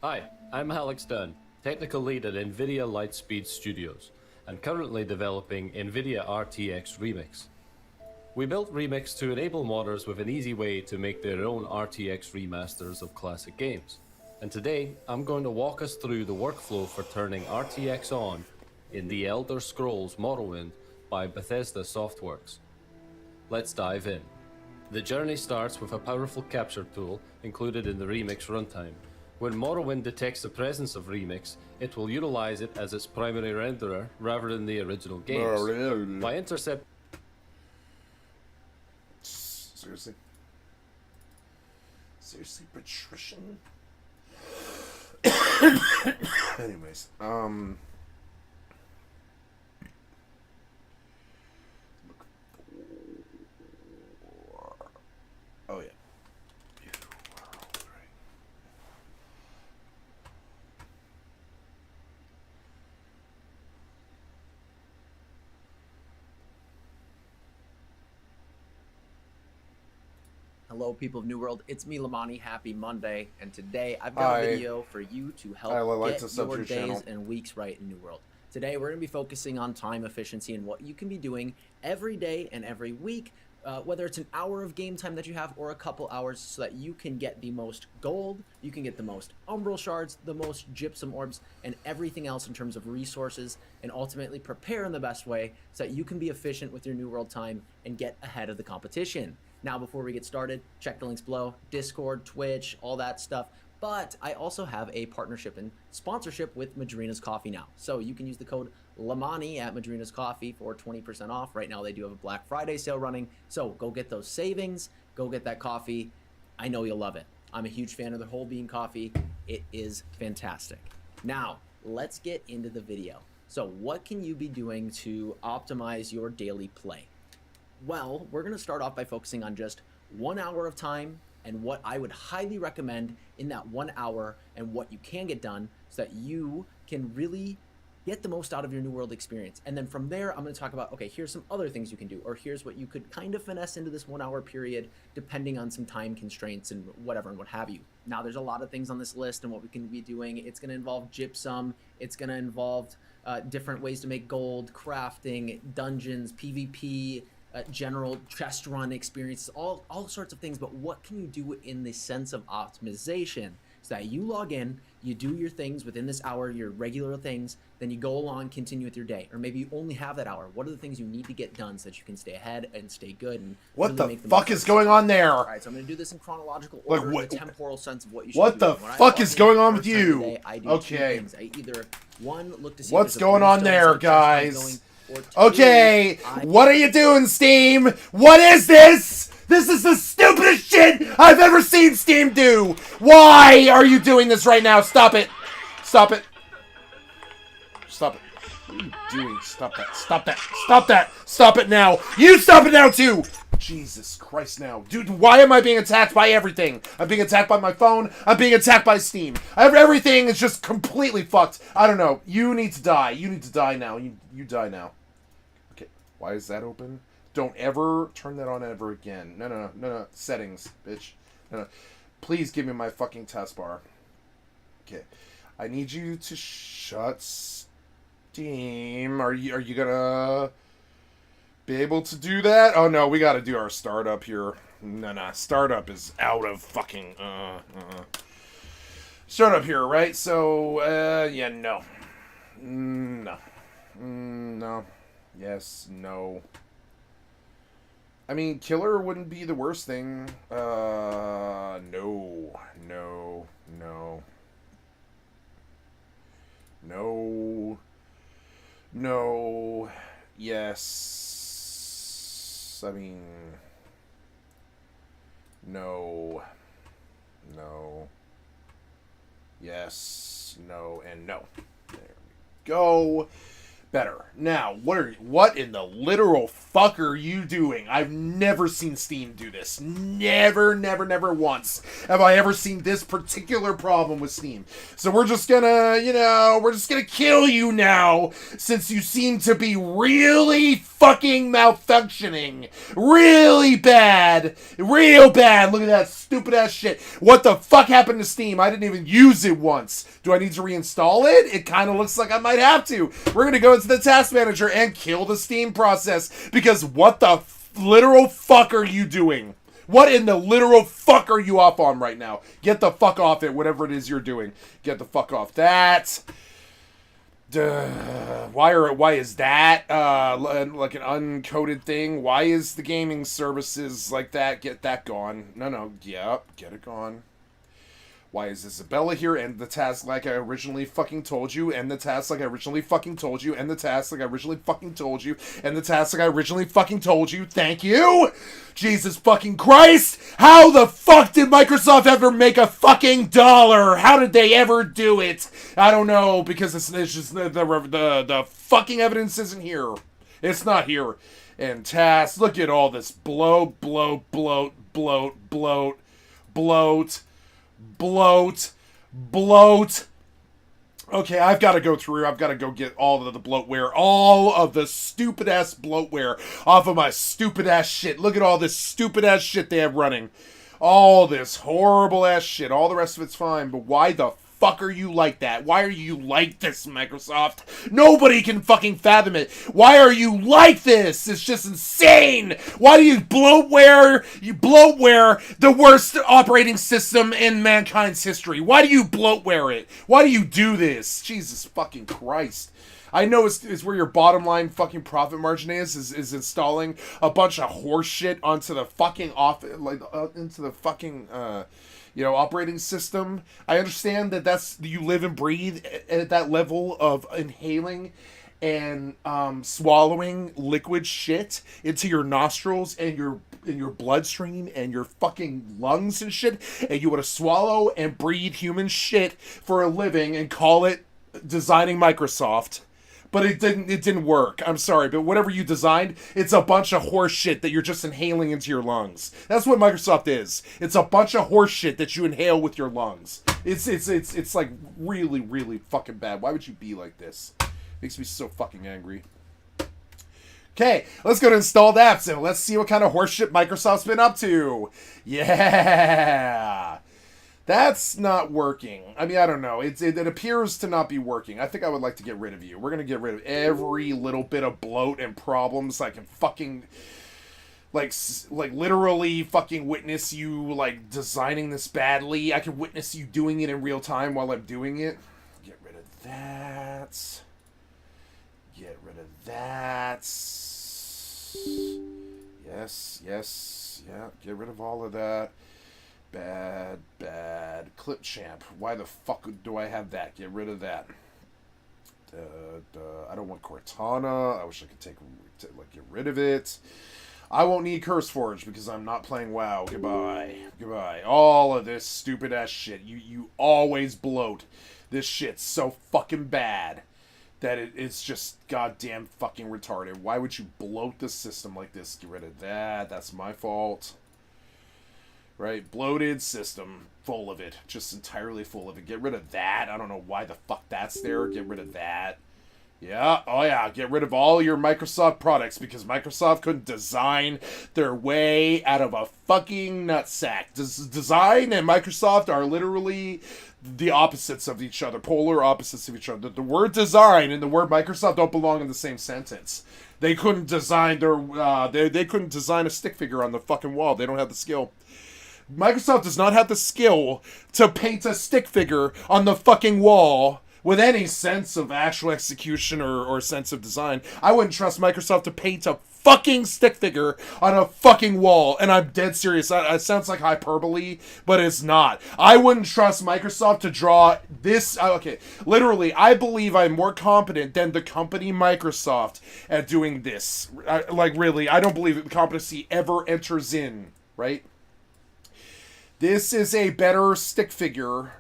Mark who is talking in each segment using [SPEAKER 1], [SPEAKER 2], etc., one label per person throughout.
[SPEAKER 1] Hi, I'm Alex Dunn, technical lead at NVIDIA Lightspeed Studios, and currently developing NVIDIA RTX Remix. We built Remix to enable modders with an easy way to make their own RTX remasters of classic games. And today, I'm going to walk us through the workflow for turning RTX on in The Elder Scrolls Morrowind by Bethesda Softworks. Let's dive in. The journey starts with a powerful capture tool included in the Remix runtime. When Morrowind detects the presence of Remix, it will utilize it as its primary renderer rather than the original games. By intercepting
[SPEAKER 2] Seriously? Seriously, patrician? Anyways, look for... Oh, yeah.
[SPEAKER 3] Hello, people of New World. It's me, Lamani. Happy Monday. And today I've got a video for you to help get your days and weeks right in New World. Today we're going to be focusing on time efficiency and what you can be doing every day and every week, whether it's an hour of game time that you have or a couple hours, so that you can get the most gold, you can get the most umbral shards, the most gypsum orbs, and everything else in terms of resources, and ultimately prepare in the best way so that you can be efficient with your New World time and get ahead of the competition. Now, before we get started, check the links below, Discord, Twitch, all that stuff. But I also have a partnership and sponsorship with Madrina's Coffee now. So you can use the code Lamani at Madrina's Coffee for 20% off. Right now they do have a Black Friday sale running. So go get those savings, go get that coffee. I know you'll love it. I'm a huge fan of the whole bean coffee. It is fantastic. Now, let's get into the video. So what can you be doing to optimize your daily play? Well, we're going to start off by focusing on just 1 hour of time and what I would highly recommend in that 1 hour and what you can get done so that you can really get the most out of your New World experience. And then from there, I'm going to talk about, okay, here's some other things you can do, or here's what you could kind of finesse into this 1 hour period, depending on some time constraints and whatever and what have you. Now, there's a lot of things on this list and what we can be doing. It's going to involve gypsum. It's going to involve different ways to make gold, crafting, dungeons, PvP, general chest run experiences, all sorts of things. But what can you do in the sense of optimization so that you log in, you do your things within this hour, your regular things, then you go along, continue with your day? Or maybe you only have that hour. What are the things you need to get done so that you can stay ahead and stay good? And
[SPEAKER 2] what really the fuck is going on there?
[SPEAKER 3] All right, so I'm going to do this in chronological order,
[SPEAKER 2] like,
[SPEAKER 3] the temporal sense of what you should
[SPEAKER 2] what
[SPEAKER 3] do.
[SPEAKER 2] What the fuck is going on with you?
[SPEAKER 3] Day, I do
[SPEAKER 2] okay.
[SPEAKER 3] two things. I either, one, look to see
[SPEAKER 2] what's going on there, guys. Okay, what are you doing, Steam? What is this? This is the stupidest shit I've ever seen Steam do! Why are you doing this right now? Stop it! Stop it! Stop it. What are you doing? Stop that. Stop that. Stop that. Stop it now. You stop it now, too! Jesus Christ now. Dude, why am I being attacked by everything? I'm being attacked by my phone. I'm being attacked by Steam. Everything is just completely fucked. I don't know. You need to die. You need to die now. You die now. Okay. Why is that open? Don't ever turn that on ever again. No. Settings, bitch. No. Please give me my fucking taskbar. Okay. I need you to shut Steam. Are you gonna be able to do that? Oh no, we gotta do our startup here. No. Startup is out of fucking startup here, right? So yeah, no. No. Yes, no. I mean, killer wouldn't be the worst thing. No. Yes. I mean, no. Yes. No. And no. There we go. Better. Now, what in the literal fuck are you doing? I've never seen Steam do this. Never once have I ever seen this particular problem with Steam. So we're just gonna, we're just gonna kill you now, since you seem to be really fucking malfunctioning. Really bad. Real bad. Look at that stupid ass shit. What the fuck happened to Steam? I didn't even use it once. Do I need to reinstall it? It kind of looks like I might have to. We're gonna go into the task manager and kill the Steam process, because what the literal fuck are you doing? What in the literal fuck are you off on right now? Get the fuck off it, whatever it is you're doing. Get the fuck off that. Why is that like an uncoded thing? Why is the gaming services like that? Get that gone. No, yep, get it gone. Why is Isabella here? End the task like I originally fucking told you. End the task like I originally fucking told you. End the task like I originally fucking told you. End the task like I originally fucking told you. Thank you! Jesus fucking Christ! How the fuck did Microsoft ever make a fucking dollar? How did they ever do it? I don't know, because it's just the fucking evidence isn't here. It's not here. And tasks, look at all this bloat. Okay, I've got to go through. I've got to go get all of the bloatware. All of the stupid-ass bloatware off of my stupid-ass shit. Look at all this stupid-ass shit they have running. All this horrible-ass shit. All the rest of it's fine, but why the fuck are you like that? Why are you like this, Microsoft? Nobody can fucking fathom it. Why are you like this? It's just insane. Why do you bloatware the worst operating system in mankind's history? Why do you bloatware it? Why do you do this? Jesus fucking Christ. I know it's where your bottom line fucking profit margin is installing a bunch of horse shit onto the fucking into the fucking operating system. I understand that you live and breathe at that level of inhaling and swallowing liquid shit into your nostrils and your bloodstream and your fucking lungs and shit, and you want to swallow and breathe human shit for a living and call it designing Microsoft. But it didn't work. I'm sorry, but whatever you designed, it's a bunch of horse shit that you're just inhaling into your lungs. That's what Microsoft is. It's a bunch of horse shit that you inhale with your lungs. It's like really, really fucking bad. Why would you be like this? Makes me so fucking angry. Okay, let's go to installed apps and let's see what kind of horse shit Microsoft's been up to. Yeah. That's not working. I mean, I don't know. It appears to not be working. I think I would like to get rid of you. We're going to get rid of every little bit of bloat and problems. I can fucking, like literally fucking witness you, like, designing this badly. I can witness you doing it in real time while I'm doing it. Get rid of that. Get rid of that. Yes. Yeah, get rid of all of that. Bad. Clip champ. Why the fuck do I have that? Get rid of that. I don't want Cortana. I wish I could get rid of it. I won't need CurseForge because I'm not playing WoW. Goodbye. All of this stupid ass shit. You always bloat. This shit's so fucking bad that it's just goddamn fucking retarded. Why would you bloat the system like this? Get rid of that. That's my fault. Right? Bloated system. Full of it. Just entirely full of it. Get rid of that. I don't know why the fuck that's there. Get rid of that. Yeah. Oh, yeah. Get rid of all your Microsoft products because Microsoft couldn't design their way out of a fucking nutsack. Design and Microsoft are literally the opposites of each other. Polar opposites of each other. The word design and the word Microsoft don't belong in the same sentence. They couldn't design they couldn't design a stick figure on the fucking wall. They don't have the skill. Microsoft does not have the skill to paint a stick figure on the fucking wall with any sense of actual execution or sense of design. I wouldn't trust Microsoft to paint a fucking stick figure on a fucking wall. And I'm dead serious. It sounds like hyperbole, but it's not. I wouldn't trust Microsoft to draw this. Okay, literally, I believe I'm more competent than the company Microsoft at doing this. Really, I don't believe that competency ever enters in, right? This is a better stick figure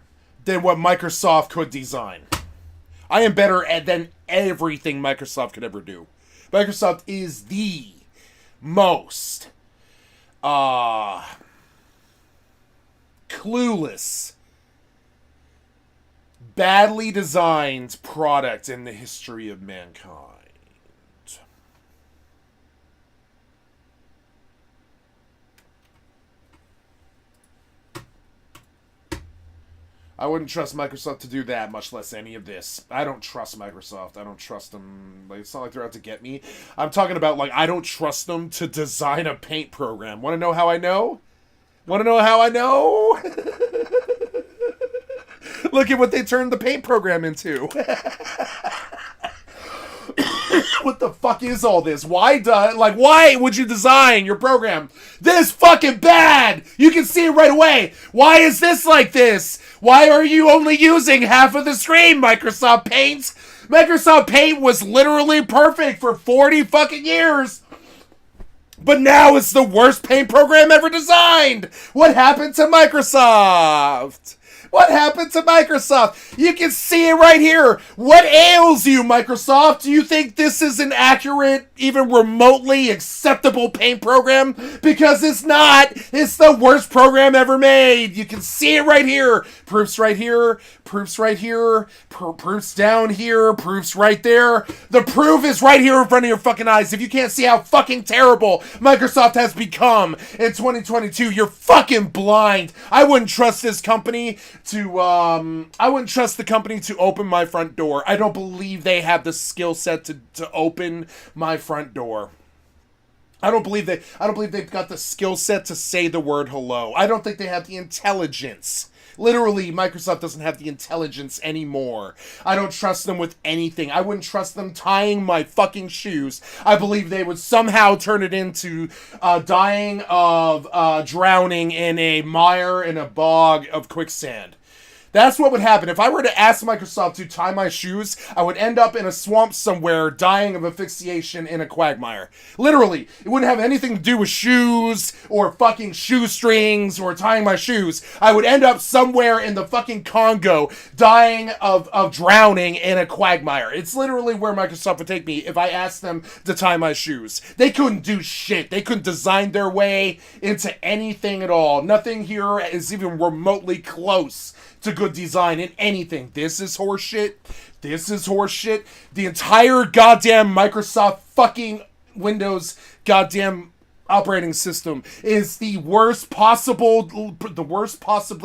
[SPEAKER 2] than what Microsoft could design. I am better than everything Microsoft could ever do. Microsoft is the most clueless, badly designed product in the history of mankind. I wouldn't trust Microsoft to do that, much less any of this. I don't trust Microsoft. I don't trust them. Like, it's not like they're out to get me. I'm talking about, like, I don't trust them to design a paint program. Want to know how I know? Want to know how I know? Look at what they turned the paint program into. What the fuck is all this? Why would you design your program this fucking bad? You can see it right away. Why is this like this? Why are you only using half of the screen, Microsoft Paint? Microsoft Paint was literally perfect for 40 fucking years. But now it's the worst paint program ever designed. What happened to Microsoft? What happened to Microsoft? You can see it right here. What ails you, Microsoft? Do you think this is an accurate, even remotely acceptable paint program? Because it's not. It's the worst program ever made. You can see it right here. Proofs right here. Proofs right here. Proofs down here. Proofs right there. The proof is right here in front of your fucking eyes. If you can't see how fucking terrible Microsoft has become in 2022, you're fucking blind. I wouldn't trust this company I wouldn't trust the company to open my front door. I don't believe they have the skill set to open my front door. I don't believe they've got the skill set to say the word hello. I don't think they have the intelligence. Literally, Microsoft doesn't have the intelligence anymore. I don't trust them with anything. I wouldn't trust them tying my fucking shoes. I believe they would somehow turn it into dying of drowning in a mire in a bog of quicksand. That's what would happen. If I were to ask Microsoft to tie my shoes, I would end up in a swamp somewhere dying of asphyxiation in a quagmire. Literally. It wouldn't have anything to do with shoes or fucking shoestrings or tying my shoes. I would end up somewhere in the fucking Congo dying of drowning in a quagmire. It's literally where Microsoft would take me if I asked them to tie my shoes. They couldn't do shit. They couldn't design their way into anything at all. Nothing here is even remotely close to good design in anything. This is horseshit. This is horseshit. The entire goddamn Microsoft fucking Windows goddamn operating system is the worst possibly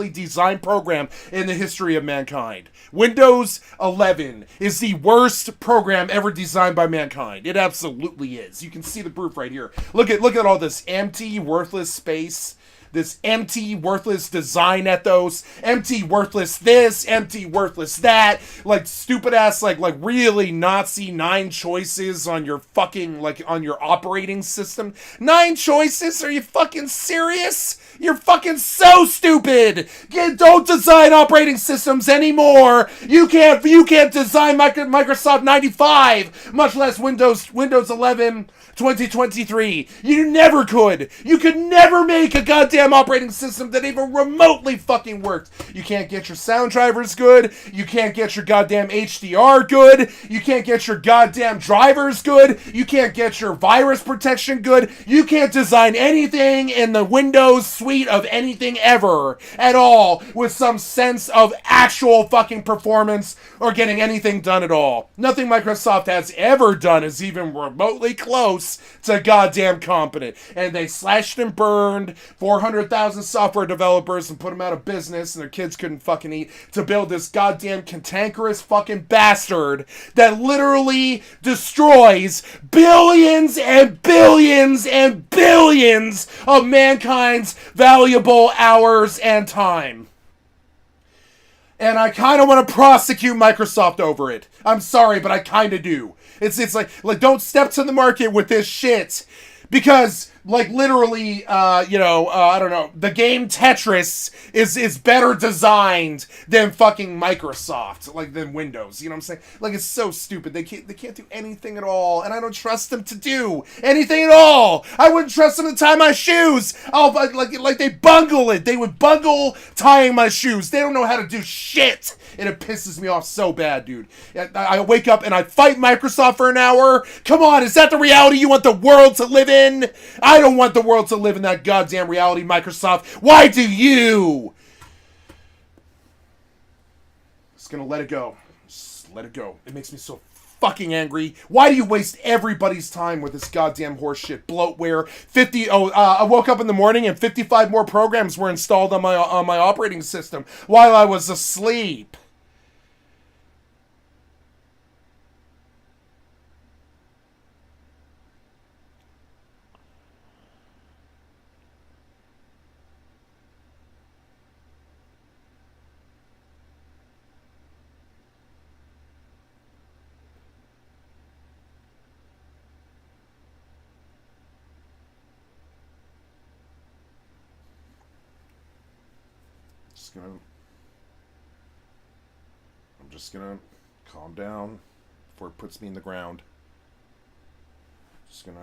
[SPEAKER 2] designed program in the history of mankind. Windows 11 is the worst program ever designed by mankind. It absolutely is. You can see the proof right here. Look at all this empty, worthless space. This empty, worthless design ethos, empty, worthless this, empty, worthless that, like stupid ass, like really Nazi 9 choices on your fucking, like on your operating system. 9 choices? Are you fucking serious? You're fucking so stupid. Don't design operating systems anymore. You can't design Microsoft 95, much less Windows 11 2023. You never could. You could never make a goddamn operating system that even remotely fucking worked. You can't get your sound drivers good. You can't get your goddamn HDR good. You can't get your goddamn drivers good. You can't get your virus protection good. You can't design anything in the Windows suite of anything ever at all with some sense of actual fucking performance or getting anything done at all. Nothing Microsoft has ever done is even remotely close to goddamn competent. And they slashed and burned 400,000 software developers and put them out of business, and their kids couldn't fucking eat, to build this goddamn cantankerous fucking bastard that literally destroys billions and billions and billions of mankind's valuable hours and time. And I kind of want to prosecute Microsoft over it. I'm sorry, but I kind of do. It's like don't step to the market with this shit. Because like literally, I don't know, the game Tetris is better designed than fucking Microsoft, like than Windows. You know what I'm saying? Like, it's so stupid. They can't do anything at all, and I don't trust them to do anything at all. I wouldn't trust them to tie my shoes. Oh, but like they bungle it. They would bungle tying my shoes. They don't know how to do shit. And it pisses me off so bad, dude. I wake up and I fight Microsoft for an hour. Come on, is that the reality you want the world to live in? I don't want the world to live in that goddamn reality, Microsoft. Why do you? Just gonna let it go. Just let it go. It makes me so fucking angry. Why do you waste everybody's time with this goddamn horseshit bloatware? I woke up in the morning and 55 more programs were installed on my operating system while I was asleep. I'm just gonna calm down before it puts me in the ground. Just gonna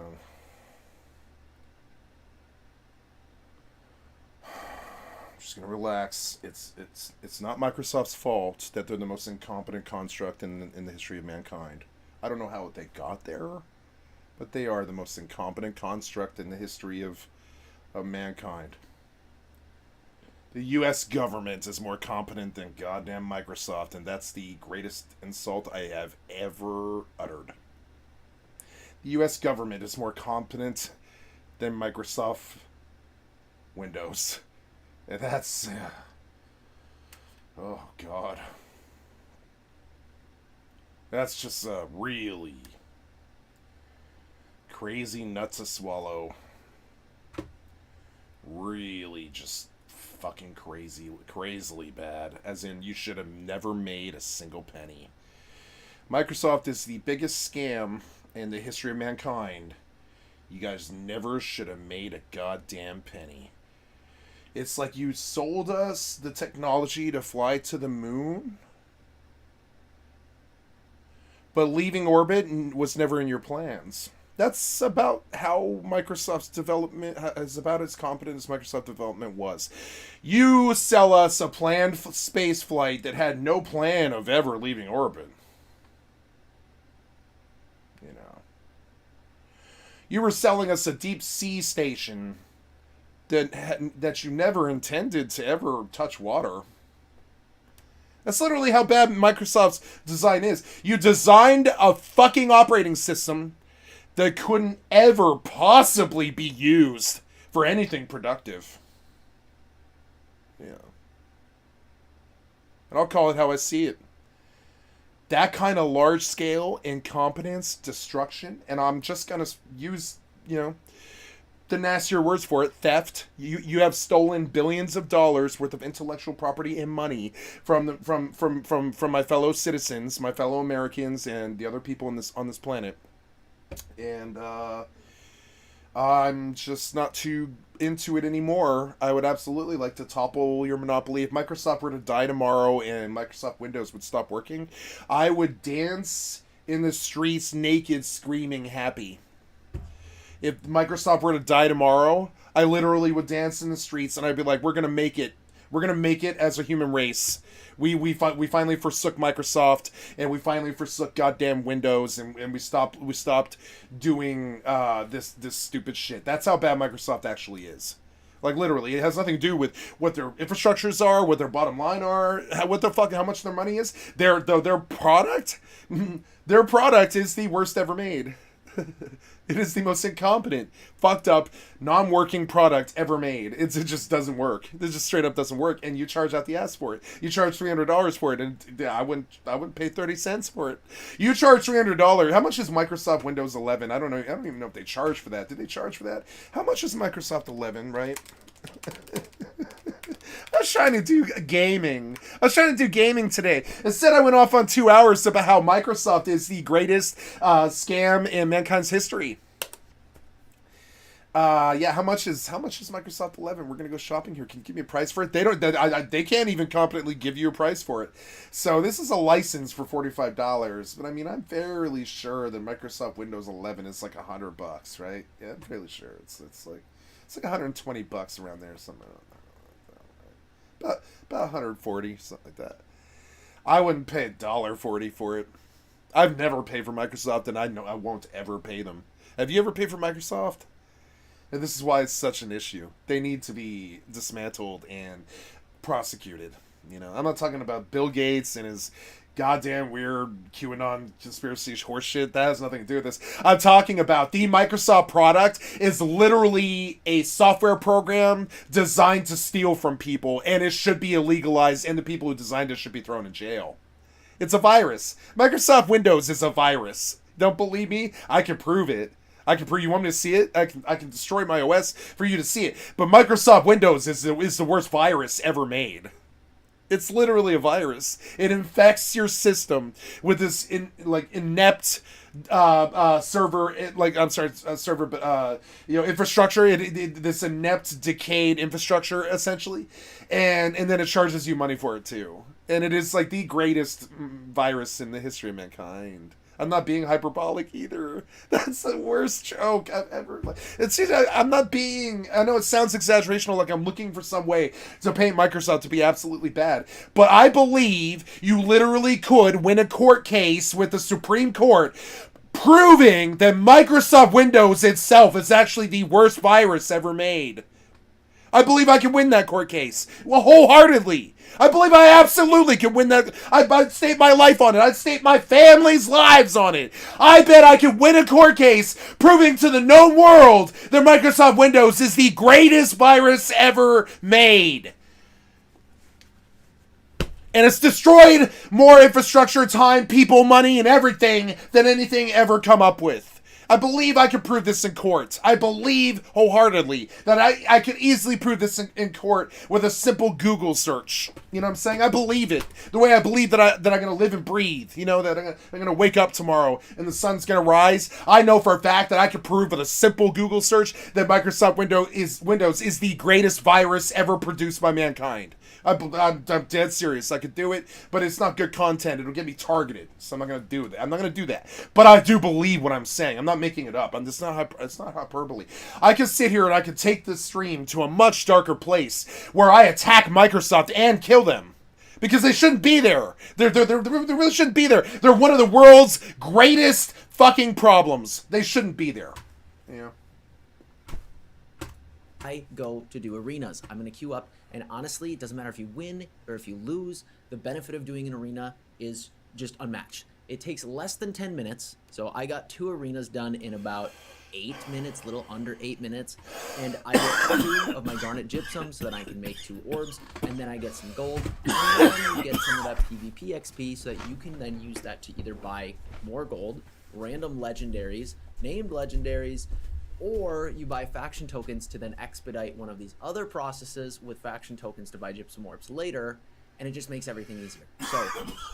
[SPEAKER 2] relax. It's not Microsoft's fault that they're the most incompetent construct in the history of mankind. I don't know how they got there, but they are the most incompetent construct in the history of mankind. The U.S. government is more competent than goddamn Microsoft, and that's the greatest insult I have ever uttered. The U.S. government is more competent than Microsoft Windows. And that's... oh, God. That's just really crazy nut to swallow. Really just... fucking crazily bad, as in you should have never made a single penny. Microsoft is the biggest scam in the history of mankind. You guys never should have made a goddamn penny. It's like you sold us the technology to fly to the moon, but leaving orbit was never in your plans. That's about how Microsoft's development is about as competent as Microsoft development was. You sell us a planned space flight that had no plan of ever leaving orbit. You know. You were selling us a deep sea station that you never intended to ever touch water. That's literally how bad Microsoft's design is. You designed a fucking operating system that couldn't ever possibly be used for anything productive. Yeah. And I'll call it how I see it. That kind of large-scale incompetence, destruction, and I'm just going to use, the nastier words for it, theft. You have stolen billions of dollars worth of intellectual property and money from my fellow citizens, my fellow Americans, and the other people on this planet. And I'm just not too into it anymore. I would absolutely like to topple your monopoly. If Microsoft were to die tomorrow and Microsoft Windows would stop working, I would dance in the streets naked, screaming happy. If Microsoft were to die tomorrow, I literally would dance in the streets and I'd be like, we're going to make it. We're going to make it as a human race. We finally forsook Microsoft, and we finally forsook goddamn Windows, and we stopped doing this stupid shit. That's how bad Microsoft actually is. Like, literally, it has nothing to do with what their infrastructures are, what their bottom line are, how much their money is. Their product is the worst ever made. It is the most incompetent, fucked up, non-working product ever made. It just doesn't work. It just straight up doesn't work, and you charge out the ass for it. You charge $300 for it, and I wouldn't pay 30 cents for it. You charge $300. How much is Microsoft Windows 11? I don't know. I don't even know if they charge for that. Did they charge for that? How much is Microsoft 11? Right? I was trying to do gaming. Today. Instead, I went off on 2 hours about how Microsoft is the greatest scam in mankind's history. Yeah, how much is Microsoft 11? We're gonna go shopping here. Can you give me a price for it? They can't even competently give you a price for it. So this is a license for $45, but I mean, I'm fairly sure that Microsoft Windows 11 is like $100, right? Yeah, I'm fairly sure it's like $120 around there, something. About 140, something like that. I wouldn't pay $1.40 for it. I've never paid for Microsoft, and I know I won't ever pay them. Have you ever paid for Microsoft? And this is why it's such an issue. They need to be dismantled and prosecuted. You know, I'm not talking about Bill Gates and his goddamn weird QAnon conspiracy horseshit. That has nothing to do with this. I'm talking about the Microsoft product is literally a software program designed to steal from people, and it should be illegalized, and the people who designed it should be thrown in jail. It's a virus. Microsoft Windows is a virus. Don't believe me? I can prove it. You want me to see it? I can destroy my OS for you to see it. But Microsoft Windows is the worst virus ever made. It's literally a virus. It infects your system with this inept server, infrastructure. This inept, decayed infrastructure, essentially, and then it charges you money for it too. And it is like the greatest virus in the history of mankind. I'm not being hyperbolic either. That's the worst joke I've ever. I'm not being. I know it sounds exaggerational, like I'm looking for some way to paint Microsoft to be absolutely bad, but I believe you literally could win a court case with the Supreme Court, proving that Microsoft Windows itself is actually the worst virus ever made. I believe I can win that court case. Well, wholeheartedly. I believe I absolutely can win that. I'd stake my life on it. I'd stake my family's lives on it. I bet I can win a court case proving to the known world that Microsoft Windows is the greatest virus ever made. And it's destroyed more infrastructure, time, people, money, and everything than anything ever come up with. I believe I can prove this in court. I believe wholeheartedly that I can easily prove this in court with a simple Google search. You know what I'm saying? I believe it. The way I believe that I'm going to live and breathe. You know, that I'm going to wake up tomorrow and the sun's going to rise. I know for a fact that I can prove with a simple Google search that Microsoft Windows is the greatest virus ever produced by mankind. I'm dead serious. I could do it, but it's not good content. It'll get me targeted, so I'm not going to do that. I'm not going to do that. But I do believe what I'm saying. I'm not making it up. It's not hyperbole. I can sit here and I can take this stream to a much darker place where I attack Microsoft and kill them. Because they shouldn't be there. They really shouldn't be there. They're one of the world's greatest fucking problems. They shouldn't be there. Yeah.
[SPEAKER 3] I go to do arenas. I'm going to queue up, and honestly, it doesn't matter if you win or if you lose. The benefit of doing an arena is just unmatched. It takes less than 10 minutes, so I got 2 arenas done in about 8 minutes, little under 8 minutes, and I get 2 of my garnet gypsum so that I can make 2 orbs, and then I get some gold, and then you get some of that PvP XP so that you can then use that to either buy more gold, random legendaries, named legendaries, or you buy faction tokens to then expedite one of these other processes with faction tokens to buy gypsum orbs later, and it just makes everything easier. So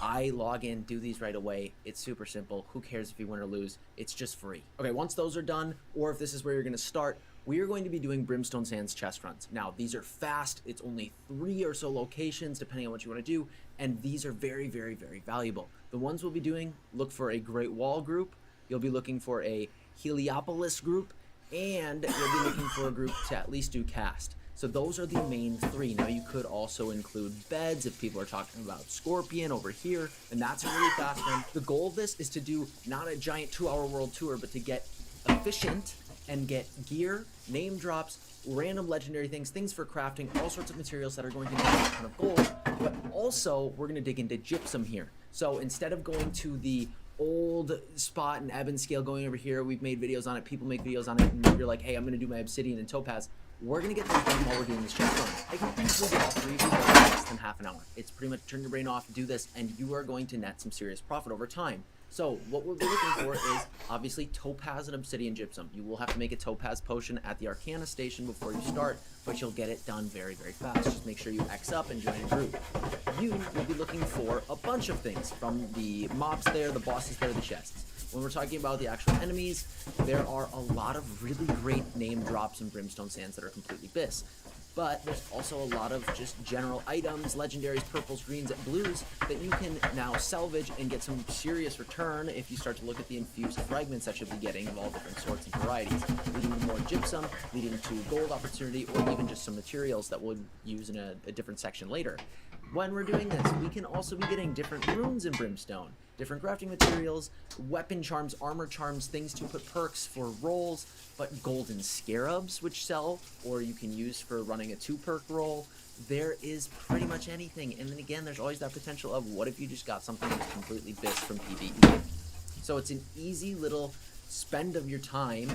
[SPEAKER 3] I log in, do these right away. It's super simple. Who cares if you win or lose? It's just free. Okay, once those are done, or if this is where you're going to start, we are going to be doing Brimstone Sands chest runs. Now, these are fast. It's only 3 or so locations, depending on what you want to do, and these are very, very, very valuable. The ones we'll be doing, look for a Great Wall group. You'll be looking for a Heliopolis group, and you'll be looking for a group to at least do cast. So those are the main 3. Now you could also include beds if people are talking about Scorpion over here, and that's a really fast one. The goal of this is to do not a giant 2-hour world tour, but to get efficient and get gear, name drops, random legendary things for crafting, all sorts of materials that are going to give you a ton of gold. But also, we're going to dig into gypsum here. So instead of going to the old spot in Ebonscale going over here, we've made videos on it, people make videos on it, and you're like, hey, I'm going to do my obsidian and topaz. We're going to get those done while we're doing this chest run. I can easily get all 3 of you done in less than half an hour. It's pretty much turn your brain off, do this, and you are going to net some serious profit over time. So what we'll be looking for is obviously topaz and obsidian gypsum. You will have to make a topaz potion at the Arcana station before you start, but you'll get it done very, very fast. Just make sure you X up and join a group. You will be looking for a bunch of things from the mobs there, the bosses there, the chests. When we're talking about the actual enemies, there are a lot of really great name drops in Brimstone Sands that are completely BIS. But there's also a lot of just general items, legendaries, purples, greens, and blues that you can now salvage and get some serious return if you start to look at the infused fragments that you'll be getting of all different sorts and varieties, leading to more gypsum, leading to gold opportunity, or even just some materials that we'll use in a different section later. When we're doing this, we can also be getting different runes in Brimstone, different crafting materials, weapon charms, armor charms, things to put perks for rolls, but golden scarabs which sell, or you can use for running a 2-perk roll. There is pretty much anything. And then again, there's always that potential of what if you just got something that's completely BIS from PvE. So it's an easy little spend of your time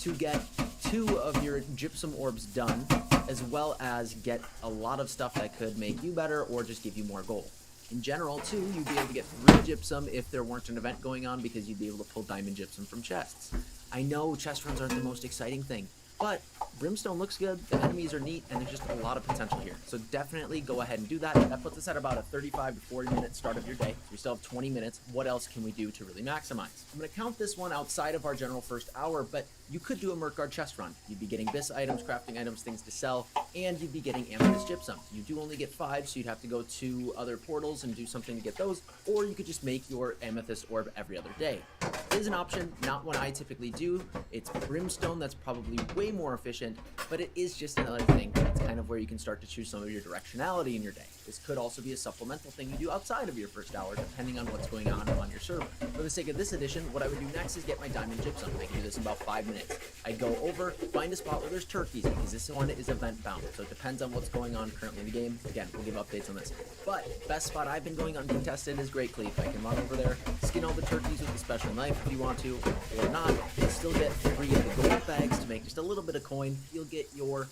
[SPEAKER 3] to get 2 of your gypsum orbs done, as well as get a lot of stuff that could make you better or just give you more gold. In general, too, you'd be able to get 3 gypsum if there weren't an event going on, because you'd be able to pull diamond gypsum from chests. I know chest runs aren't the most exciting thing, but Brimstone looks good, the enemies are neat, and there's just a lot of potential here. So definitely go ahead and do that. That puts us at about a 35 to 40 minute start of your day. We still have 20 minutes. What else can we do to really maximize? I'm going to count this one outside of our general first hour, but you could do a Merkguard chest run. You'd be getting BIS items, crafting items, things to sell, and you'd be getting amethyst gypsum. You do only get 5, so you'd have to go to other portals and do something to get those, or you could just make your amethyst orb every other day. It is an option, not one I typically do. It's Brimstone that's probably way more efficient, but it is just another thing. It's kind of where you can start to choose some of your directionality in your day. This could also be a supplemental thing you do outside of your first hour, depending on what's going on your server. For the sake of this edition, what I would do next is get my diamond gypsum. I can do this in about 5 minutes. I'd go over, find a spot where there's turkeys, because this one is event bound, so it depends on what's going on currently in the game. Again, we'll give updates on this. But best spot I've been going uncontested is Great Cleave. I can run over there, skin all the turkeys with a special knife if you want to, or not. You'll still get 3 of the gold bags to make just a little bit of coin. You'll get your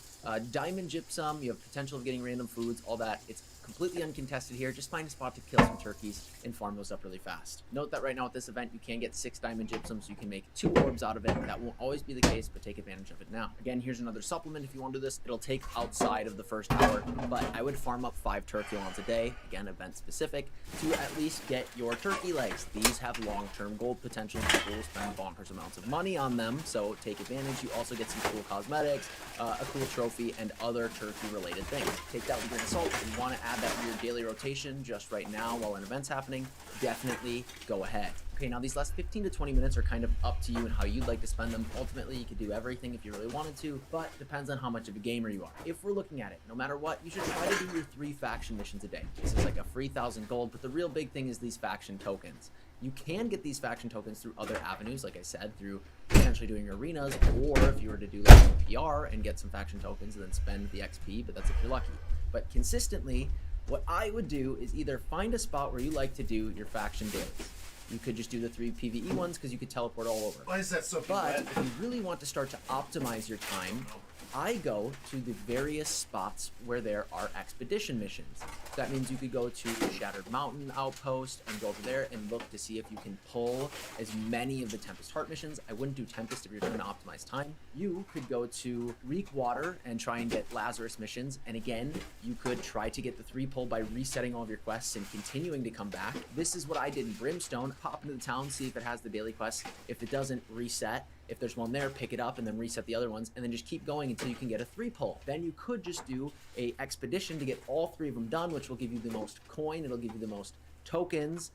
[SPEAKER 3] diamond gypsum, you have potential of getting random foods, all that. It's completely uncontested here. Just find a spot to kill some turkeys and farm those up really fast. Note that right now at this event, you can get 6 diamond gypsum, so you can make 2 orbs out of it. That won't always be the case, but take advantage of it now. Again, here's another supplement if you want to do this. It'll take outside of the first hour, but I would farm up 5 turkey lawns a day, again, event specific, to at least get your turkey legs. These have long-term gold potential. People will spend bonkers amounts of money on them, so take advantage. You also get some cool cosmetics, a cool trophy, and other turkey-related things. Take that with a grain of salt. If you want to add that to your daily rotation just right now while an event's happening, definitely go ahead. Okay, now these last 15 to 20 minutes are kind of up to you and how you'd like to spend them. Ultimately, you could do everything if you really wanted to, but depends on how much of a gamer you are. If we're looking at it, no matter what, you should try to do your 3 faction missions a day. This is like a free 1,000 gold, but the real big thing is these faction tokens. You can get these faction tokens through other avenues, like I said, through potentially doing your arenas, or if you were to do like a PR and get some faction tokens and then spend the XP, but that's if you're lucky. But consistently, what I would do is either find a spot where you like to do your faction dailies. You could just do the 3 PvE ones because you could teleport all over.
[SPEAKER 2] Why is that so
[SPEAKER 3] But if you really want to start to optimize your time, I go to the various spots where there are expedition missions. That means you could go to Shattered Mountain Outpost and go over there and look to see if you can pull as many of the Tempest Heart missions. I wouldn't do Tempest if you're trying to optimize time. You could go to Reek Water and try and get Lazarus missions. And again, you could try to get the 3 pull by resetting all of your quests and continuing to come back. This is what I did in Brimstone. Pop into the town, see if it has the daily quests. If it doesn't, reset. If there's one there, pick it up and then reset the other ones, and then just keep going until you can get a 3 pull. Then you could just do a expedition to get all 3 of them done, which will give you the most coin, it'll give you the most tokens,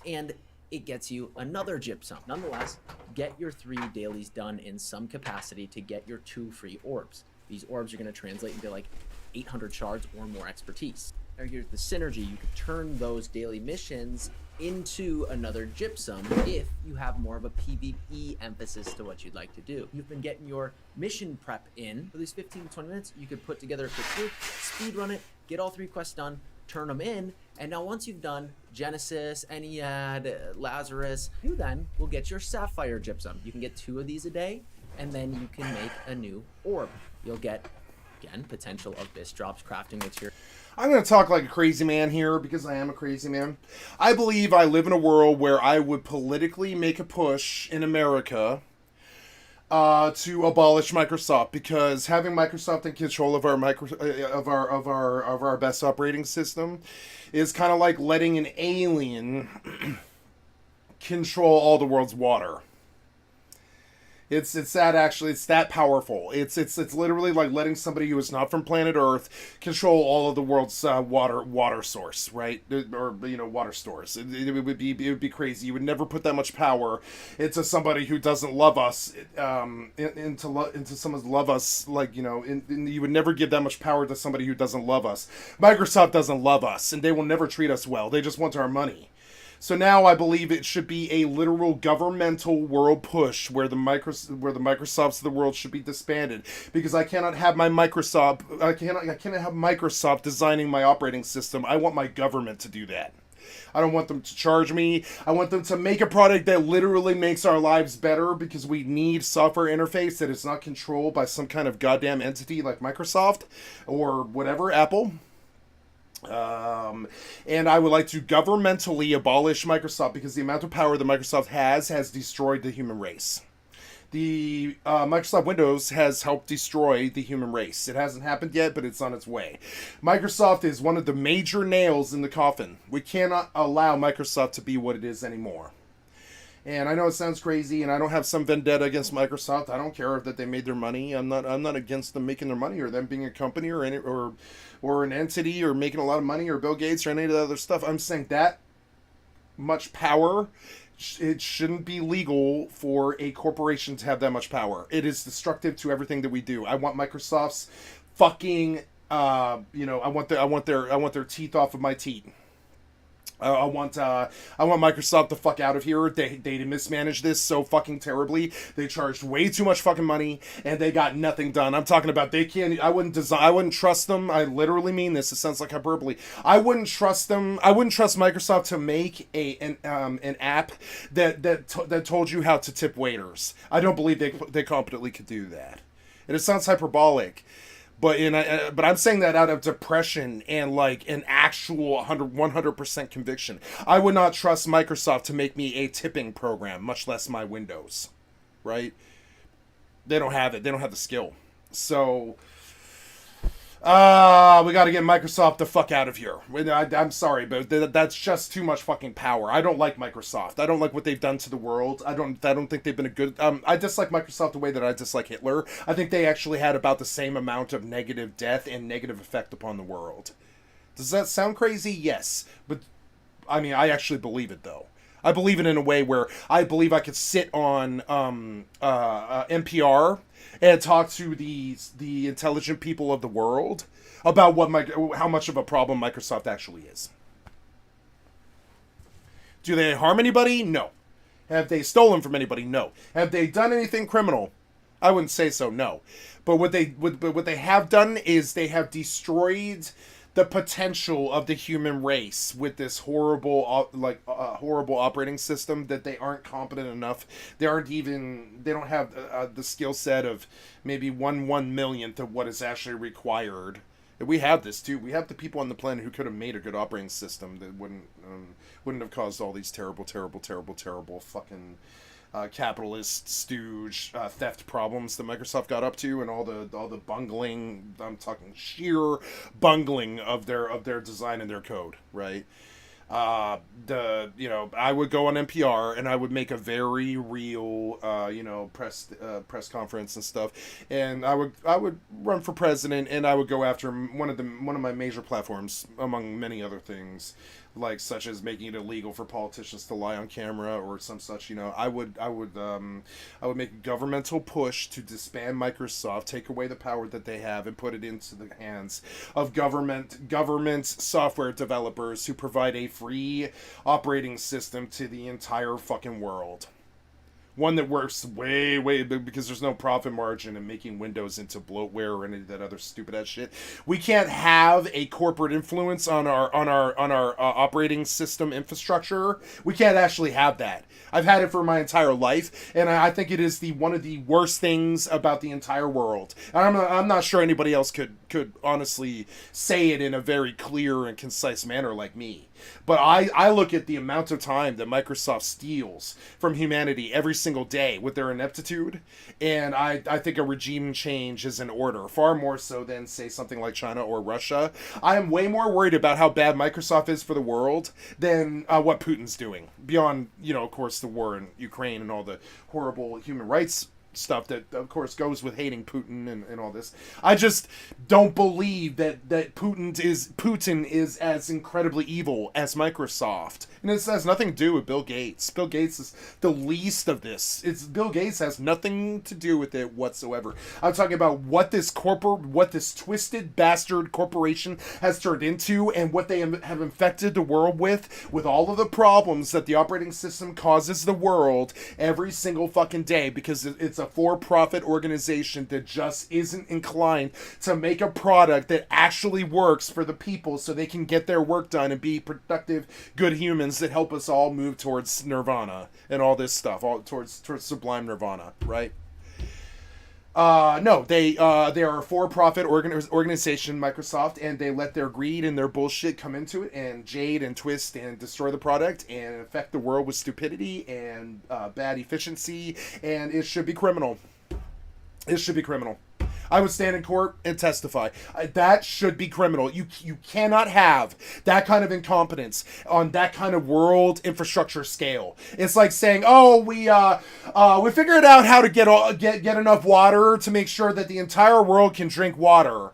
[SPEAKER 3] and it gets you another gypsum. Nonetheless, get your 3 dailies done in some capacity to get your 2 free orbs. These orbs are going to translate into like 800 shards or more expertise. Now here's the synergy. You could turn those daily missions into another gypsum if you have more of a PvE emphasis to what you'd like to do. You've been getting your mission prep in for these 15 to 20 minutes. You could put together a quick group, speed run it, get all 3 quests done, turn them in, and now once you've done Genesis, Ennead, Lazarus, you then will get your Sapphire gypsum. You can get 2 of these a day, and then you can make a new orb. You'll get, again, potential of BIS drops, crafting material.
[SPEAKER 2] I'm going to talk like a crazy man here because I am a crazy man. I believe I live in a world where I would politically make a push in America to abolish Microsoft, because having Microsoft in control of our best operating system is kind of like letting an alien control all the world's water. It's that actually, it's that powerful. It's literally like letting somebody who is not from planet Earth control all of the world's water source, right? Or water stores. It would be crazy. You would never put that much power into somebody who doesn't love us, into someone's love us, like, you would never give that much power to somebody who doesn't love us. Microsoft doesn't love us, and they will never treat us well. They just want our money. So now I believe it should be a literal governmental world push where the Microsofts of the world should be disbanded, because I cannot have Microsoft designing my operating system. I want my government to do that. I don't want them to charge me. I want them to make a product that literally makes our lives better, because we need software interface that is not controlled by some kind of goddamn entity like Microsoft or whatever, Apple. And I would like to governmentally abolish Microsoft, because the amount of power that Microsoft has destroyed the human race. The Microsoft Windows has helped destroy the human race. It hasn't happened yet, but it's on its way. Microsoft is one of the major nails in the coffin. We cannot allow Microsoft to be what it is anymore. And I know it sounds crazy, and I don't have some vendetta against Microsoft. I don't care that they made their money. I'm not against them making their money, or them being a company, or an entity, or making a lot of money, or Bill Gates, or any of the other stuff. I'm saying that much power, it shouldn't be legal for a corporation to have that much power. It is destructive to everything that we do. I want Microsoft's fucking, I want their teeth off of my teeth. I want Microsoft the fuck out of here. They mismanaged this so fucking terribly. They charged way too much fucking money, and they got nothing done. I'm talking about I wouldn't trust them. I literally mean this. It sounds like hyperbole. I wouldn't trust them. I wouldn't trust Microsoft to make an app that told you how to tip waiters. I don't believe they competently could do that. And it sounds hyperbolic. But I'm saying that out of depression and like an actual 100% conviction. I would not trust Microsoft to make me a tipping program, much less my Windows, right? They don't have it. They don't have the skill. So, we got to get Microsoft the fuck out of here. I'm sorry, but that's just too much fucking power. I don't like Microsoft. I don't like what they've done to the world. I don't think they've been a good... I dislike Microsoft the way that I dislike Hitler. I think they actually had about the same amount of negative death and negative effect upon the world. Does that sound crazy? Yes. But, I mean, I actually believe it, though. I believe it in a way where I believe I could sit on NPR and talk to the intelligent people of the world about how much of a problem Microsoft actually is. Do they harm anybody? No. Have they stolen from anybody? No. Have they done anything criminal? I wouldn't say so, no. But what they have done is they have destroyed the potential of the human race with this horrible operating system that they aren't competent enough. They don't have the skill set of maybe 1/1,000,000th of what is actually required. And we have this too. We have the people on the planet who could have made a good operating system that wouldn't have caused all these terrible fucking capitalist stooge theft problems that Microsoft got up to, and all the bungling. I'm talking sheer bungling of their design and their code, right? I would go on NPR and I would make a very real press conference and stuff, and I would run for president, and I would go after one of my major platforms, among many other things, like such as making it illegal for politicians to lie on camera or some such. I would make a governmental push to disband Microsoft, take away the power that they have, and put it into the hands of government software developers who provide a free operating system to the entire fucking world. One that works way because there's no profit margin in making Windows into bloatware or any of that other stupid ass shit. We can't have a corporate influence on our operating system infrastructure. We can't actually have that. I've had it for my entire life, and I think it is one of the worst things about the entire world. And I'm not sure anybody else could could honestly say it in a very clear and concise manner like me. But I look at the amount of time that Microsoft steals from humanity every single day with their ineptitude, and I think a regime change is in order, far more so than, say, something like China or Russia. I am way more worried about how bad Microsoft is for the world than what Putin's doing, beyond, of course, the war in Ukraine and all the horrible human rights stuff that, of course, goes with hating Putin and all this. I just don't believe that Putin is as incredibly evil as Microsoft. And this has nothing to do with Bill Gates. Bill Gates is the least of this. Bill Gates has nothing to do with it whatsoever. I'm talking about what this twisted bastard corporation has turned into, and what they have infected the world with all of the problems that the operating system causes the world every single fucking day, because it's a for-profit organization that just isn't inclined to make a product that actually works for the people so they can get their work done and be productive, good humans that help us all move towards nirvana and all this stuff, all towards sublime nirvana, right? No, they are a for-profit organization, Microsoft, and they let their greed and their bullshit come into it and jade and twist and destroy the product and affect the world with stupidity and bad efficiency, and it should be criminal. It should be criminal. I would stand in court and testify. That should be criminal. You cannot have that kind of incompetence on that kind of world infrastructure scale. It's like saying, "Oh, we figured out how to get enough water to make sure that the entire world can drink water,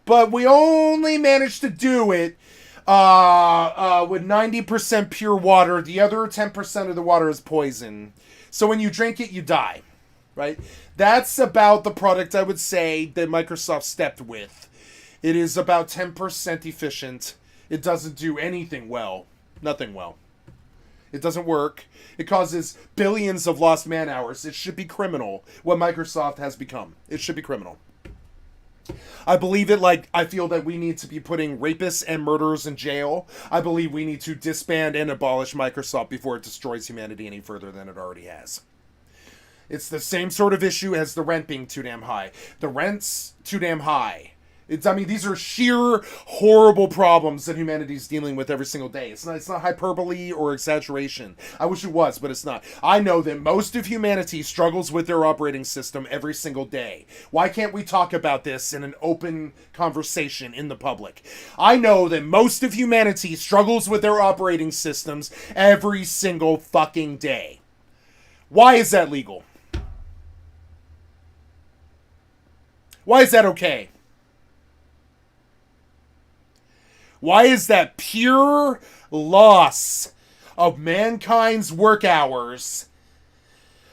[SPEAKER 2] but we only managed to do it with 90% pure water. The other 10% of the water is poison. So when you drink it, you die." Right? That's about the product, I would say, that Microsoft stepped with. It is about 10% efficient. It doesn't do anything well. Nothing well. It doesn't work. It causes billions of lost man hours. It should be criminal, what Microsoft has become. It should be criminal. I believe it like I feel that we need to be putting rapists and murderers in jail. I believe we need to disband and abolish Microsoft before it destroys humanity any further than it already has. It's the same sort of issue as the rent being too damn high. The rent's too damn high. These are sheer horrible problems that humanity's dealing with every single day. It's not hyperbole or exaggeration. I wish it was, but it's not. I know that most of humanity struggles with their operating system every single day. Why can't we talk about this in an open conversation in the public? I know that most of humanity struggles with their operating systems every single fucking day. Why is that legal? Why is that okay? Why is that pure loss of mankind's work hours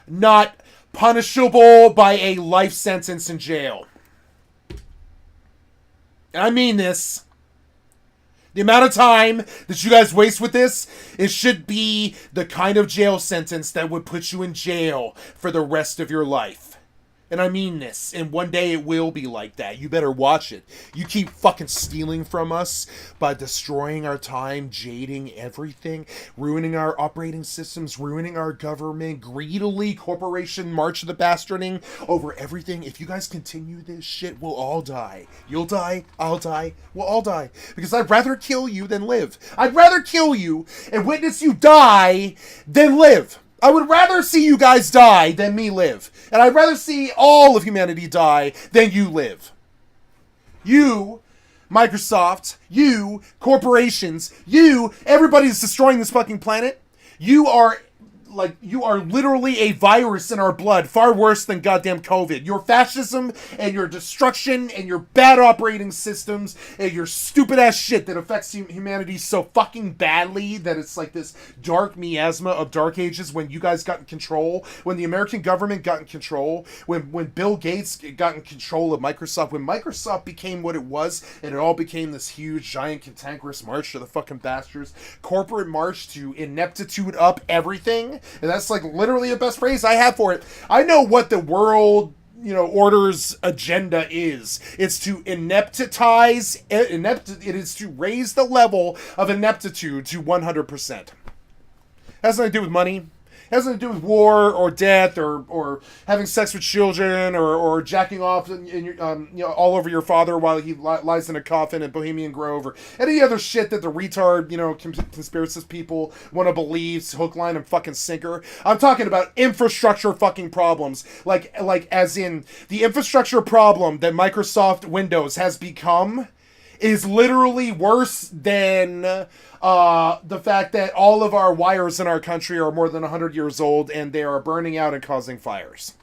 [SPEAKER 2] not punishable by a life sentence in jail? And I mean this. The amount of time that you guys waste with this, it should be the kind of jail sentence that would put you in jail for the rest of your life. And I mean this, and one day it will be like that. You better watch it. You keep fucking stealing from us by destroying our time, jading everything, ruining our operating systems, ruining our government, greedily corporation march of the bastarding over everything. If you guys continue this shit, we'll all die. You'll die, I'll die, we'll all die. Because I'd rather kill you than live. I'd rather kill you and witness you die than live. I would rather see you guys die than me live. And I'd rather see all of humanity die than you live. You, Microsoft, you, corporations, you, everybody's destroying this fucking planet. You are literally a virus in our blood, far worse than goddamn COVID. Your fascism and your destruction and your bad operating systems and your stupid ass shit that affects humanity so fucking badly that it's like this dark miasma of dark ages when you guys got in control, when the American government got in control, when Bill Gates got in control of Microsoft, when Microsoft became what it was and it all became this huge, giant, cantankerous march to the fucking bastards, corporate march to ineptitude up everything. And that's like literally the best phrase I have for it. I know what the world, order's agenda is. It's to ineptitize, it is to raise the level of ineptitude to 100%. Has nothing to do with money. It has nothing to do with war or death or having sex with children or jacking off in your, all over your father while he lies in a coffin at Bohemian Grove or any other shit that the retard, conspiracist people want to believe, hook, line, and fucking sinker. I'm talking about infrastructure fucking problems. Like as in the infrastructure problem that Microsoft Windows has become is literally worse than the fact that all of our wires in our country are more than 100 years old and they are burning out and causing fires.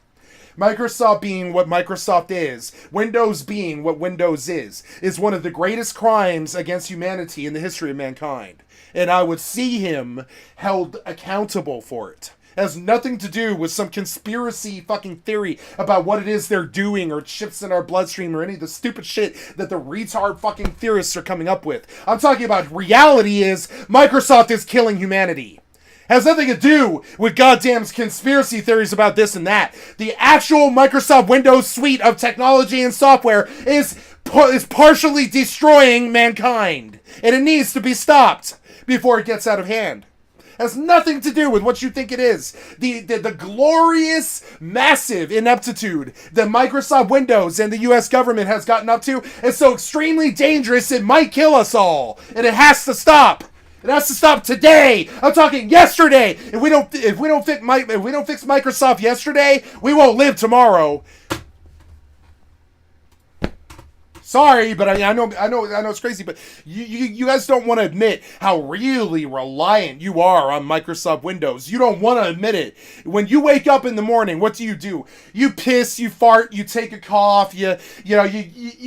[SPEAKER 2] Microsoft being what Microsoft is, Windows being what Windows is one of the greatest crimes against humanity in the history of mankind. And I would see him held accountable for it. It has nothing to do with some conspiracy fucking theory about what it is they're doing or chips in our bloodstream or any of the stupid shit that the retard fucking theorists are coming up with. I'm talking about reality is Microsoft is killing humanity. Has nothing to do with goddamn conspiracy theories about this and that. The actual Microsoft Windows suite of technology and software is partially destroying mankind. And it needs to be stopped before it gets out of hand. Has nothing to do with what you think it is. The glorious, massive ineptitude that Microsoft Windows and the U.S. government has gotten up to is so extremely dangerous it might kill us all. And it has to stop. It has to stop today. I'm talking yesterday. If we don't fix Microsoft yesterday, we won't live tomorrow. Sorry, but I know it's crazy, but you guys don't want to admit how really reliant you are on Microsoft Windows. You don't want to admit it. When you wake up in the morning, what do? You piss, you fart, you take a cough, you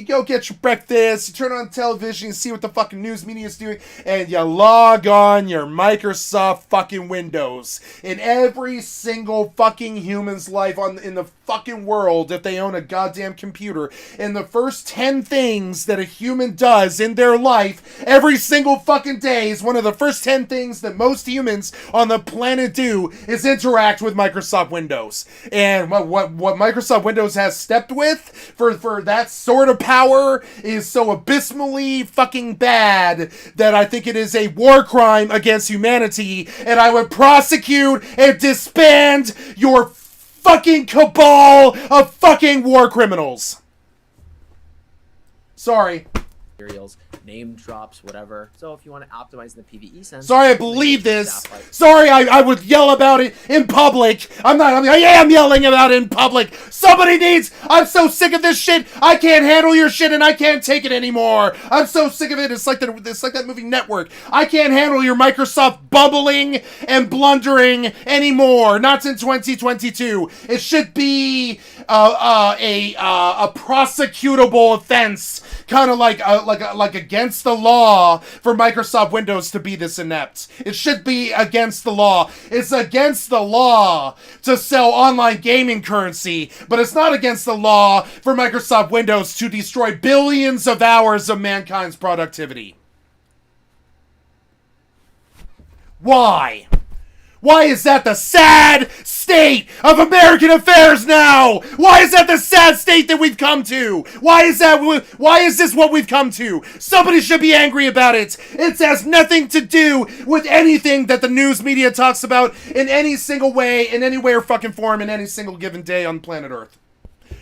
[SPEAKER 2] go get your breakfast, you turn on television, you see what the fucking news media is doing, and you log on your Microsoft fucking Windows. In every single fucking human's life in the fucking world, if they own a goddamn computer, in the first 10 things that a human does in their life every single fucking day is one of the first 10 things that most humans on the planet do is interact with Microsoft Windows. And what Microsoft Windows has stepped with for that sort of power is so abysmally fucking bad that I think it is a war crime against humanity, and I would prosecute and disband your fucking cabal of fucking war criminals. Sorry.
[SPEAKER 3] Materials, name drops, whatever. So if you want to optimize in the PvE sense.
[SPEAKER 2] Sorry, I believe this. Sorry, I would yell about it in public. I am yelling about it in public. I'm so sick of this shit. I can't handle your shit and I can't take it anymore. I'm so sick of it. It's like that movie Network. I can't handle your Microsoft bubbling and blundering anymore. Not in 2022. It should be a prosecutable offense, kind of like against the law for Microsoft Windows to be this inept. It should be against the law. It's against the law to sell online gaming currency, but it's not against the law for Microsoft Windows to destroy billions of hours of mankind's productivity. Why? Why is that the sad state of American affairs now? Why is that the sad state that we've come to? Why is this what we've come to? Somebody should be angry about it. It has nothing to do with anything that the news media talks about in any single way, in any way or fucking form, in any single given day on planet Earth.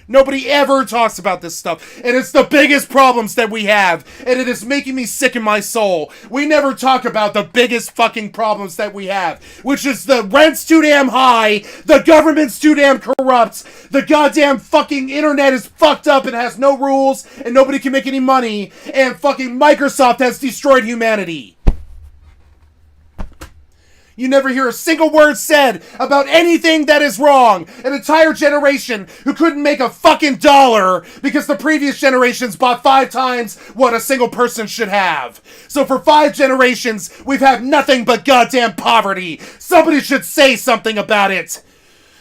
[SPEAKER 2] Nobody ever talks about this stuff, and it's the biggest problems that we have, and it is making me sick in my soul. We never talk about the biggest fucking problems that we have, which is the rent's too damn high, the government's too damn corrupt, the goddamn fucking internet is fucked up and has no rules, and nobody can make any money, and fucking Microsoft has destroyed humanity. You never hear a single word said about anything that is wrong. An entire generation who couldn't make a fucking dollar because the previous generations bought 5 times what a single person should have. So for 5 generations, we've had nothing but goddamn poverty. Somebody should say something about it.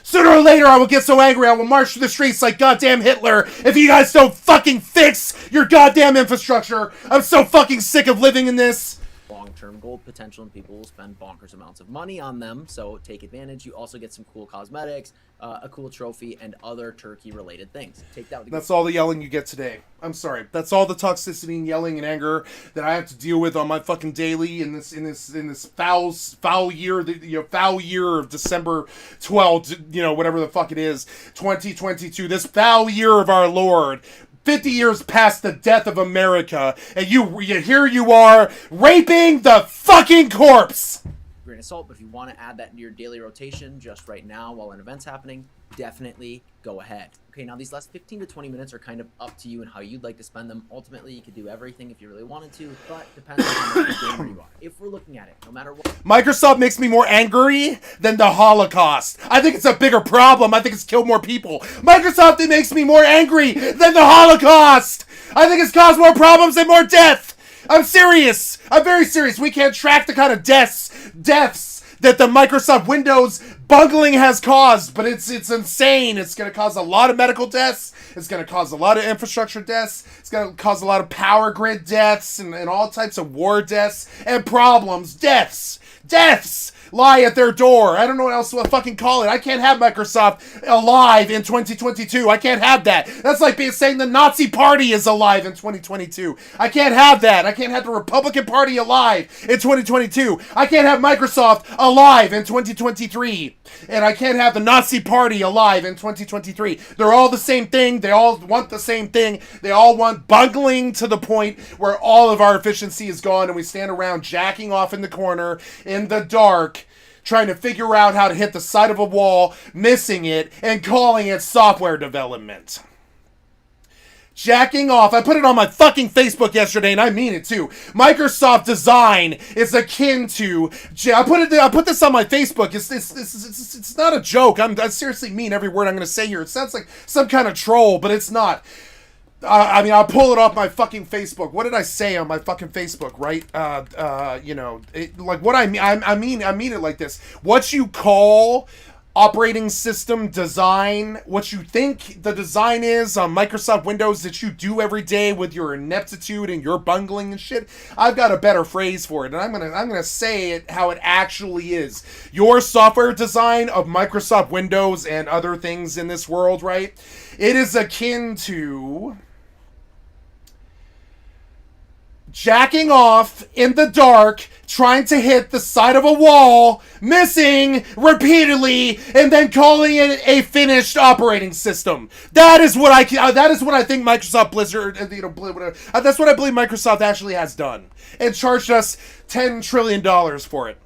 [SPEAKER 2] Sooner or later, I will get so angry I will march through the streets like goddamn Hitler if you guys don't fucking fix your goddamn infrastructure. I'm so fucking sick of living in this.
[SPEAKER 3] long-term gold potential, and people will spend bonkers amounts of money on them, so take advantage. You also get some cool cosmetics, a cool trophy, and other turkey-related things. Take that with
[SPEAKER 2] That's all the yelling you get today. I'm sorry. That's all the toxicity and yelling and anger that I have to deal with on my fucking daily in this foul year, foul year of December 12th, whatever the fuck it is, 2022. This foul year of our Lord. 50 years past the death of America, and here you are raping the fucking corpse.
[SPEAKER 3] Grain of salt, but if you want to add that into your daily rotation just right now while an event's happening, definitely go ahead. Okay, now these last 15 to 20 minutes are kind of up to you and how you'd like to spend them. Ultimately, you could do everything if you really wanted to, but depends on how much of a gamer you are. If we're looking at it, no matter what.
[SPEAKER 2] Microsoft makes me more angry than the Holocaust. I think it's a bigger problem. I think it's killed more people. Microsoft, it makes me more angry than the Holocaust. I think it's caused more problems and more death. I'm serious. I'm very serious. We can't track the kind of deaths that the Microsoft Windows bungling has caused, but it's insane. It's going to cause a lot of medical deaths. It's going to cause a lot of infrastructure deaths. It's going to cause a lot of power grid deaths and all types of war deaths and problems. Deaths lie at their door. I don't know what else to fucking call it. I can't have Microsoft alive in 2022. I can't have that. That's like saying the Nazi Party is alive in 2022. I can't have that. I can't have the Republican Party alive in 2022. I can't have Microsoft alive in 2023. And I can't have the Nazi Party alive in 2023. They're all the same thing. They all want the same thing. They all want bungling to the point where all of our efficiency is gone and we stand around jacking off in the corner in the dark, trying to figure out how to hit the side of a wall, missing it, and calling it software development. Jacking off. I put it on my fucking Facebook yesterday, and I mean it too. Microsoft design is akin to. I put this on my Facebook. It's not a joke. I seriously mean every word I'm going to say here. It sounds like some kind of troll, but it's not. I'll pull it off my fucking Facebook. What did I say on my fucking Facebook, right? Like what I mean it like this. What you call operating system design, what you think the design is on Microsoft Windows that you do every day with your ineptitude and your bungling and shit, I've got a better phrase for it, and I'm gonna say it how it actually is. Your software design of Microsoft Windows and other things in this world, right? It is akin to jacking off in the dark, trying to hit the side of a wall, missing repeatedly, and then calling it a finished operating system. That is what I think Microsoft Blizzard, that's what I believe Microsoft actually has done, and charged us $10 trillion for it.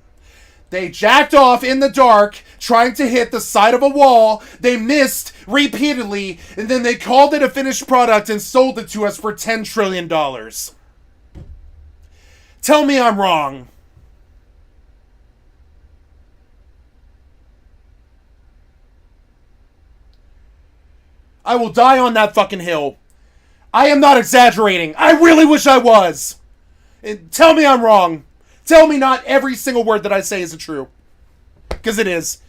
[SPEAKER 2] They jacked off in the dark, trying to hit the side of a wall. They missed repeatedly, and then they called it a finished product and sold it to us for $10 trillion. Tell me I'm wrong. I will die on that fucking hill. I am not exaggerating. I really wish I was. And tell me I'm wrong. Tell me not every single word that I say isn't true. Because it is.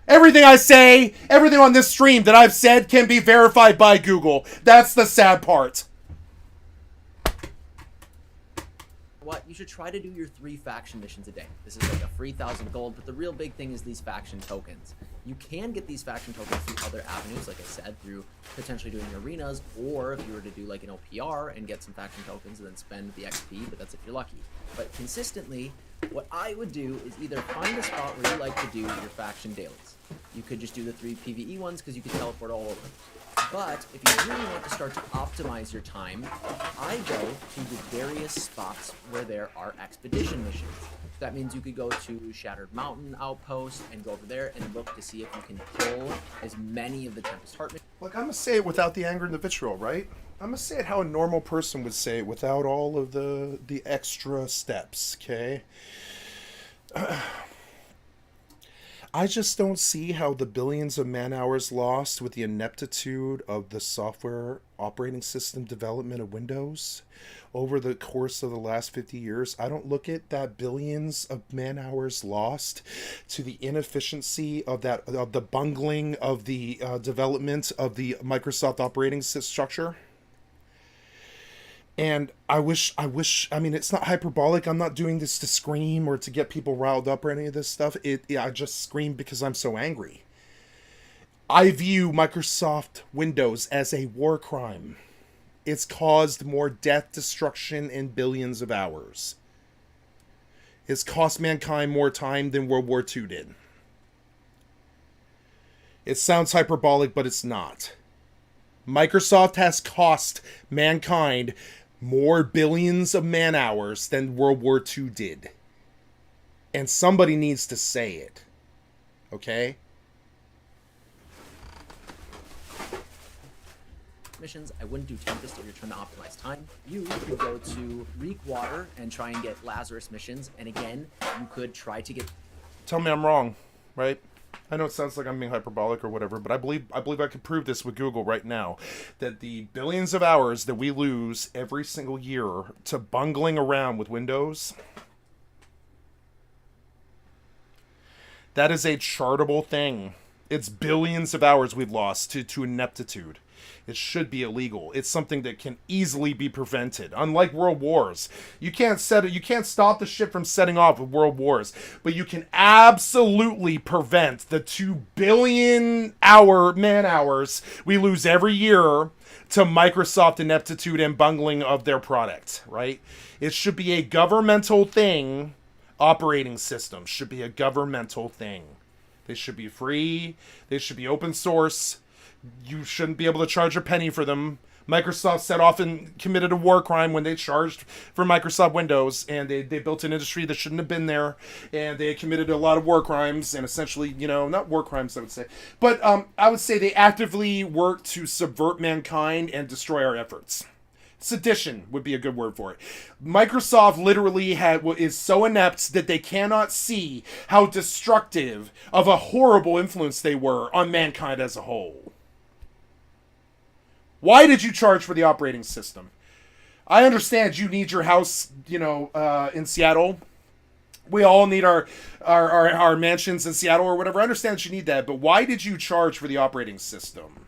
[SPEAKER 2] Everything I say, everything on this stream that I've said can be verified by Google. That's the sad part.
[SPEAKER 3] What you should try to do your 3 faction missions a day. This is like a free 1,000 gold, but the real big thing is these faction tokens. You can get these faction tokens through other avenues, like I said, through potentially doing arenas, or if you were to do like an OPR and get some faction tokens and then spend the XP, but that's if you're lucky. But consistently, what I would do is either find a spot where you like to do your faction dailies. You could just do the 3 PvE ones because you can teleport all over. But if you really want to start to optimize your time, I go to the various spots where there are expedition missions. That means you could go to Shattered Mountain Outpost and go over there and look to see if you can pull as many of the Tempest Heart missions.
[SPEAKER 2] Look, I'm going to say it without the anger and the vitriol, right? I'm going to say it how a normal person would say it without all of the extra steps, okay? I just don't see how the billions of man-hours lost with the ineptitude of the software operating system development of Windows over the course of the last 50 years. I don't look at that billions of man-hours lost to the inefficiency of the bungling of the development of the Microsoft operating system structure. And I wish, I mean, it's not hyperbolic. I'm not doing this to scream or to get people riled up or any of this stuff. I just scream because I'm so angry. I view Microsoft Windows as a war crime. It's caused more death, destruction, and billions of hours. It's cost mankind more time than World War II did. It sounds hyperbolic, but it's not. Microsoft has cost mankind more billions of man hours than World War II did. And somebody needs to say it. Okay?
[SPEAKER 3] Missions, I wouldn't do Tempest if you're trying to optimize time. You could go to Reek Water and try and get Lazarus missions. And again, you could try to get...
[SPEAKER 2] Tell me I'm wrong, right? I know it sounds like I'm being hyperbolic or whatever, but I believe I could prove this with Google right now, that the billions of hours that we lose every single year to bungling around with Windows, that is a chartable thing. It's billions of hours we've lost to ineptitude. It should be illegal. It's something that can easily be prevented. Unlike World Wars, you can't stop the ship from setting off with World Wars, but you can absolutely prevent the 2 billion man hours we lose every year to Microsoft ineptitude and bungling of their product, right? It should be a governmental thing. Operating systems should be a governmental thing. They should be free. They should be open source. You shouldn't be able to charge a penny for them. Microsoft set off and committed a war crime when they charged for Microsoft Windows, and they built an industry that shouldn't have been there, and they committed a lot of war crimes, and essentially, not war crimes, I would say, but I would say they actively work to subvert mankind and destroy our efforts. Sedition would be a good word for it. Microsoft literally is so inept that they cannot see how destructive of a horrible influence they were on mankind as a whole. Why did you charge for the operating system? I understand you need your house, in Seattle. We all need our mansions in Seattle or whatever. I understand you need that, but why did you charge for the operating system?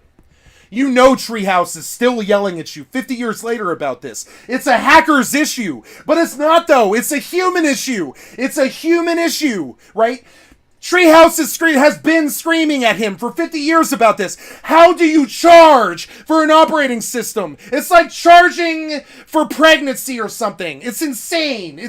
[SPEAKER 2] You know Treehouse is still yelling at you 50 years later about this. It's a hacker's issue. But it's not, though. It's a human issue. It's a human issue, right? Treehouse has been screaming at him for 50 years about this. How do you charge for an operating system? It's like charging for pregnancy or something. It's insane.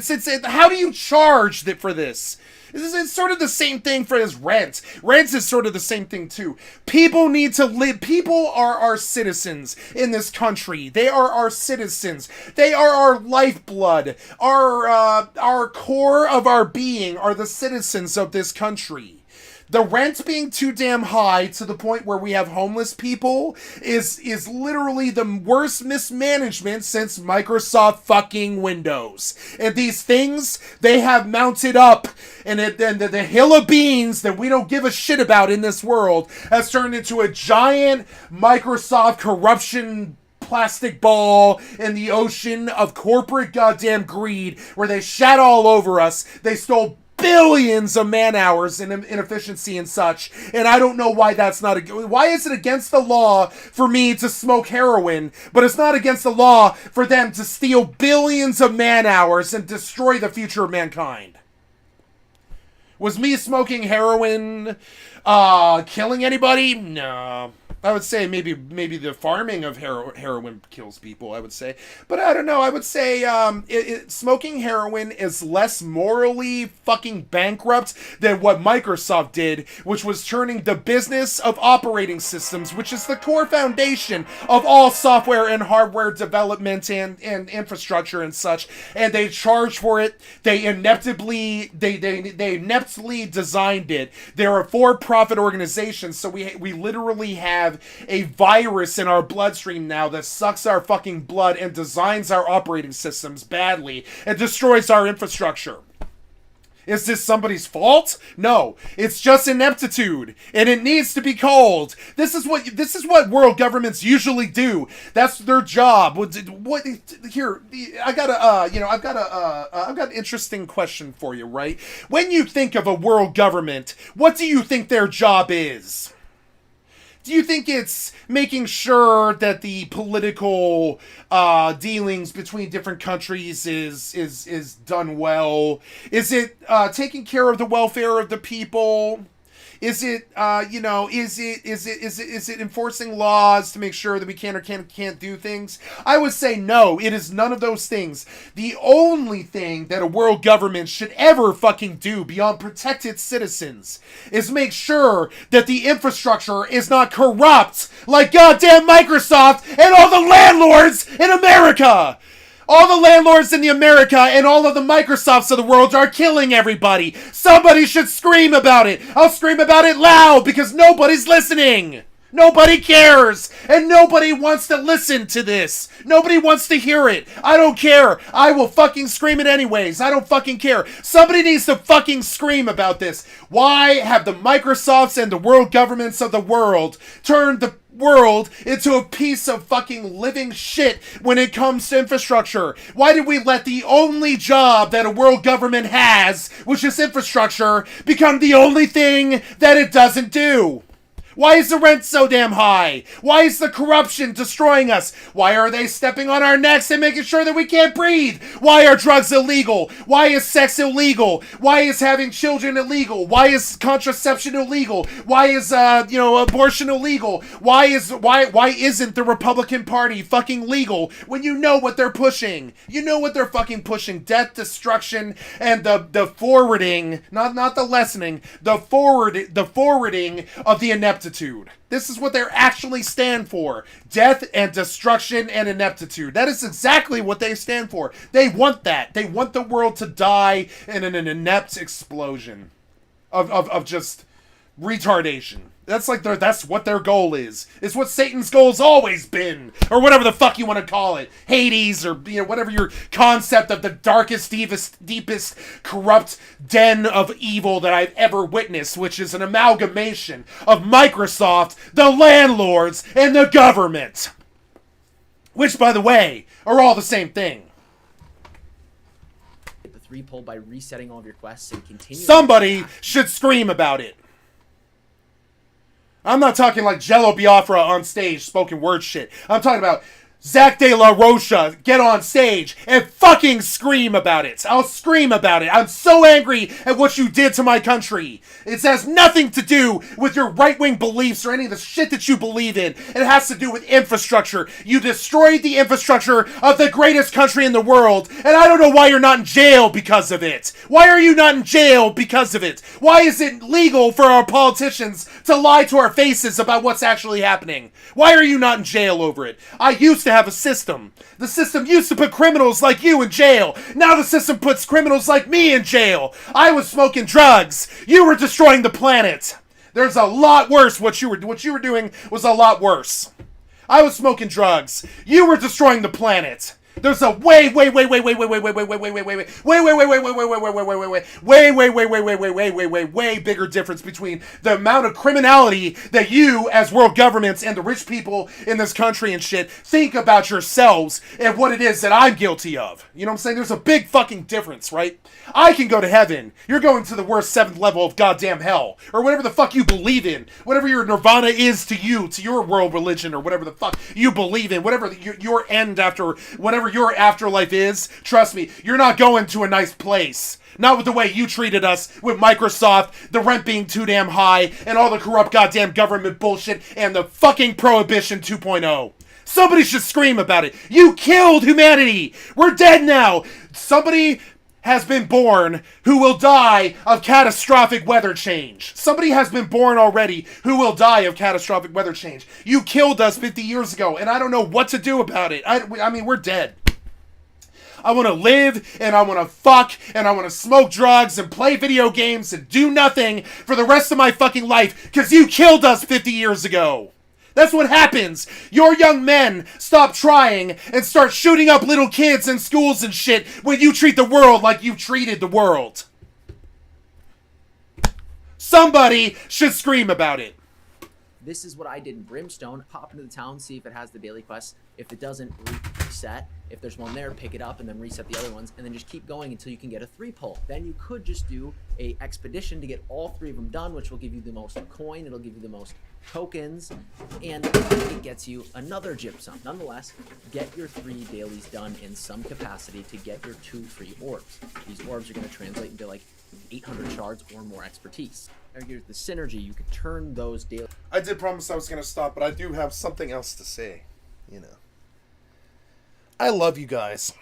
[SPEAKER 2] How do you charge for this? It's sort of the same thing for his rent. Rent is sort of the same thing too. People need to live. People are our citizens in this country. They are our citizens. They are our lifeblood. Our core of our being are the citizens of this country. The rent being too damn high to the point where we have homeless people is literally the worst mismanagement since Microsoft fucking Windows. And these things, they have mounted up, and the hill of beans that we don't give a shit about in this world has turned into a giant Microsoft corruption plastic ball in the ocean of corporate goddamn greed where they shat all over us. They stole billions of man hours in inefficiency and such, and I don't know why that's not why is it against the law for me to smoke heroin, but it's not against the law for them to steal billions of man hours and destroy the future of mankind? Was me smoking heroin killing anybody? No. I would say maybe the farming of heroin kills people, I would say. But I don't know. I would say smoking heroin is less morally fucking bankrupt than what Microsoft did, which was turning the business of operating systems, which is the core foundation of all software and hardware development and infrastructure and such. And they charge for it. They ineptly designed it. They're a for-profit organization, so we literally have a virus in our bloodstream now that sucks our fucking blood and designs our operating systems badly and destroys our infrastructure. Is this somebody's fault? No, it's just ineptitude, and it needs to be called. This is what world governments usually do. That's their job. Here? I've got an interesting question for you. Right? When you think of a world government, what do you think their job is? Do you think it's making sure that the political dealings between different countries is done well? Is it taking care of the welfare of the people? Is it, is it enforcing laws to make sure that we can or can't do things? I would say no, it is none of those things. The only thing that a world government should ever fucking do beyond protect its citizens is make sure that the infrastructure is not corrupt like goddamn Microsoft and all the landlords in America. All the landlords in America and all of the Microsofts of the world are killing everybody. Somebody should scream about it. I'll scream about it loud because nobody's listening. Nobody cares. And nobody wants to listen to this. Nobody wants to hear it. I don't care. I will fucking scream it anyways. I don't fucking care. Somebody needs to fucking scream about this. Why have the Microsofts and the world governments of the world turned the world into a piece of fucking living shit when it comes to infrastructure? Why did we let the only job that a world government has, which is infrastructure, become the only thing that it doesn't do? Why is the rent so damn high? Why is the corruption destroying us? Why are they stepping on our necks and making sure that we can't breathe? Why are drugs illegal? Why is sex illegal? Why is having children illegal? Why is contraception illegal? Why is abortion illegal? Why isn't the Republican Party fucking legal when you know what they're pushing? You know what they're fucking pushing: death, destruction, and the forwarding, not the lessening, the forwarding of the ineptitude. This is what they actually stand for. Death and destruction and ineptitude. That is exactly what they stand for. They want that. They want the world to die in an inept explosion of just retardation. That's what their goal is. It's what Satan's goal's always been. Or whatever the fuck you want to call it. Hades, or whatever your concept of the darkest, deepest, corrupt den of evil that I've ever witnessed, which is an amalgamation of Microsoft, the landlords, and the government. Which, by the way, are all the same thing.
[SPEAKER 3] The 3 pull by resetting all of your quests and continue.
[SPEAKER 2] Somebody should scream about it. I'm not talking like Jello Biafra on stage, spoken word shit. I'm talking about Zach De La Rocha get on stage and fucking scream about it. I'll scream about it. I'm so angry at what you did to my country. It has nothing to do with your right-wing beliefs or any of the shit that you believe in. It has to do with infrastructure. You destroyed the infrastructure of the greatest country in the world, and I don't know why you're not in jail because of it. Why are you not in jail because of it? Why is it legal for our politicians to lie to our faces about what's actually happening? Why are you not in jail over it? I used to have a system. The system used to put criminals like you in jail. Now the system puts criminals like me in jail. I was smoking drugs. You were destroying the planet. There's a lot worse. What you were doing was a lot worse. I was smoking drugs. You were destroying the planet. There's a way bigger difference between the amount of criminality that you, as world governments and the rich people in this country and shit, think about yourselves and what it is that I'm guilty of. You know what I'm saying? There's a big fucking difference, right? I can go to heaven. You're going to the worst 7th level of goddamn hell. Or whatever the fuck you believe in. Whatever your nirvana is to you, to your world religion, or whatever the fuck you believe in. Whatever your end after, whatever your afterlife is, trust me, you're not going to a nice place. Not with the way you treated us with Microsoft, the rent being too damn high, and all the corrupt goddamn government bullshit, and the fucking Prohibition 2.0. Somebody should scream about it. You killed humanity. We're dead now. Somebody has been born who will die of catastrophic weather change. Somebody has been born already who will die of catastrophic weather change. You killed us 50 years ago, and I don't know what to do about it. I mean, we're dead. I want to live, and I want to fuck, and I want to smoke drugs, and play video games, and do nothing for the rest of my fucking life, because you killed us 50 years ago. That's what happens. Your young men stop trying and start shooting up little kids in schools and shit when you treat the world like you treated the world. Somebody should scream about it.
[SPEAKER 3] This is what I did in Brimstone. Pop into the town, see if it has the daily quests. If it doesn't, reset. If there's one there, pick it up and then reset the other ones, and then just keep going until you can get a 3-pull. Then you could just do a expedition to get all 3 of them done, which will give you the most coin, it'll give you the most tokens, and it gets you another gypsum. Nonetheless, get your 3 dailies done in some capacity to get your 2 free orbs. These orbs are going to translate into like 800 shards or more expertise. Here's the synergy. You could turn those daily.
[SPEAKER 2] I did promise I was going to stop, but I do have something else to say. You know, I love you guys.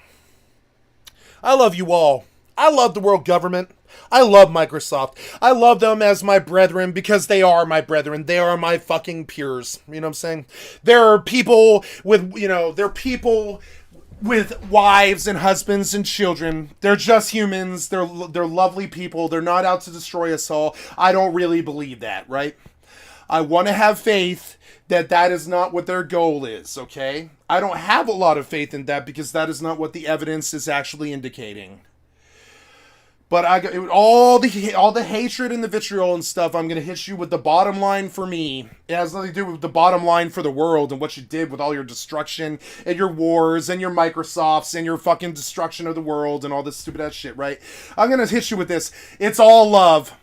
[SPEAKER 2] I love you all. I love the world government. I love Microsoft. I love them as my brethren because they are my brethren. They are my fucking peers. You know what I'm saying? There are people with, you know, they're people with wives and husbands and children. They're just humans. They're lovely people. They're not out to destroy us all. I don't really believe that, right? I want to have faith that that is not what their goal is, okay? I don't have a lot of faith in that because that is not what the evidence is actually indicating. But all the hatred and the vitriol and stuff, I'm going to hit you with the bottom line for me. It has nothing to do with the bottom line for the world and what you did with all your destruction and your wars and your Microsofts and your fucking destruction of the world and all this stupid ass shit, right? I'm going to hit you with this. It's all love.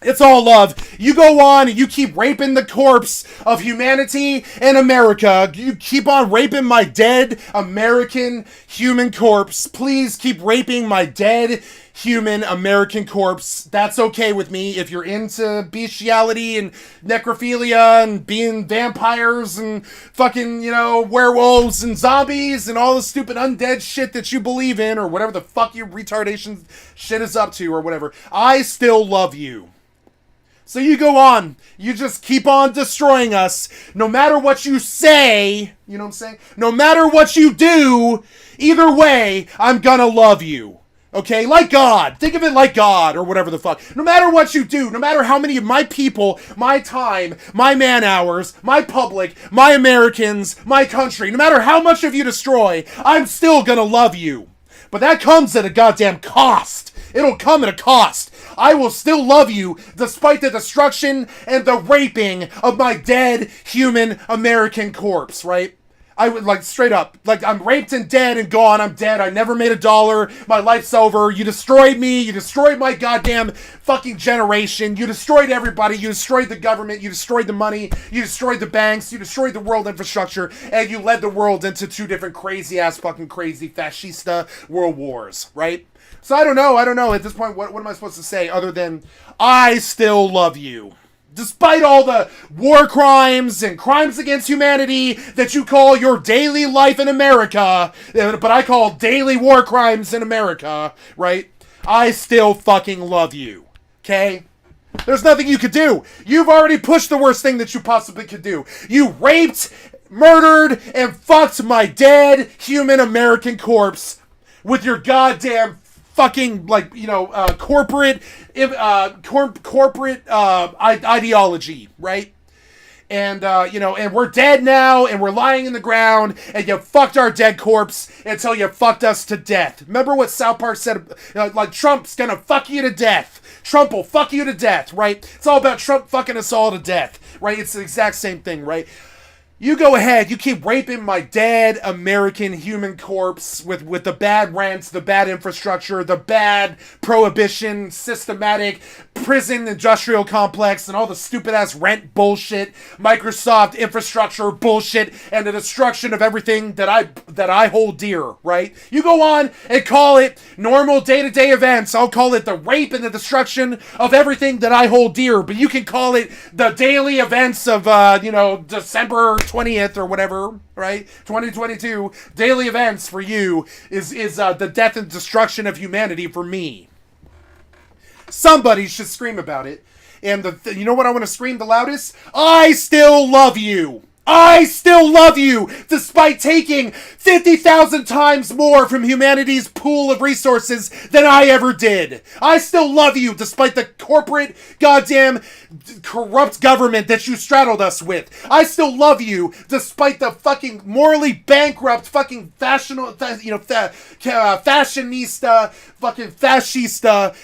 [SPEAKER 2] It's all love. You go on and you keep raping the corpse of humanity and America. You keep on raping my dead American human corpse. Please keep raping my dead human American corpse. That's okay with me. If you're into bestiality and necrophilia and being vampires and fucking, you know, werewolves and zombies and all the stupid undead shit that you believe in or whatever the fuck your retardation shit is up to or whatever, I still love you. So you go on, you just keep on destroying us, no matter what you say, you know what I'm saying? No matter what you do, either way, I'm gonna love you. Okay? Like God. Think of it like God, or whatever the fuck. No matter what you do, no matter how many of my people, my time, my man hours, my public, my Americans, my country, no matter how much of you destroy, I'm still gonna love you. But that comes at a goddamn cost. It'll come at a cost. I will still love you despite the destruction and the raping of my dead human American corpse, right? I would, like, straight up, like, I'm raped and dead and gone. I'm dead. I never made $1. My life's over. You destroyed me. You destroyed my goddamn fucking generation. You destroyed everybody. You destroyed the government. You destroyed the money. You destroyed the banks. You destroyed the world infrastructure. And you led the world into 2 different crazy-ass fucking crazy fascista world wars, right? So I don't know. At this point, what am I supposed to say other than I still love you? Despite all the war crimes and crimes against humanity that you call your daily life in America, but I call daily war crimes in America, right? I still fucking love you, okay? There's nothing you could do. You've already pushed the worst thing that you possibly could do. You raped, murdered, and fucked my dead human American corpse with your goddamn fucking, like, you know, corporate ideology, right? And, you know, and we're dead now, and we're lying in the ground, and you fucked our dead corpse until you fucked us to death. Remember what South Park said? Like, Trump's gonna fuck you to death. Trump will fuck you to death, right? It's all about Trump fucking us all to death, right? It's the exact same thing, right? You go ahead, you keep raping my dead American human corpse with the bad rents, the bad infrastructure, the bad prohibition, systematic prison industrial complex, and all the stupid-ass rent bullshit, Microsoft infrastructure bullshit, and the destruction of everything that I hold dear, right? You go on and call it normal day-to-day events. I'll call it the rape and the destruction of everything that I hold dear, but you can call it the daily events of, you know, December 20th or whatever, right? 2022 daily events for you is the death and destruction of humanity for me. Somebody should scream about it. And you know what I want to scream the loudest? I still love you. I still love you, despite taking 50,000 times more from humanity's pool of resources than I ever did. I still love you, despite the corporate, goddamn, corrupt government that you straddled us with. I still love you, despite the fucking morally bankrupt fucking fashionista, fucking fascista,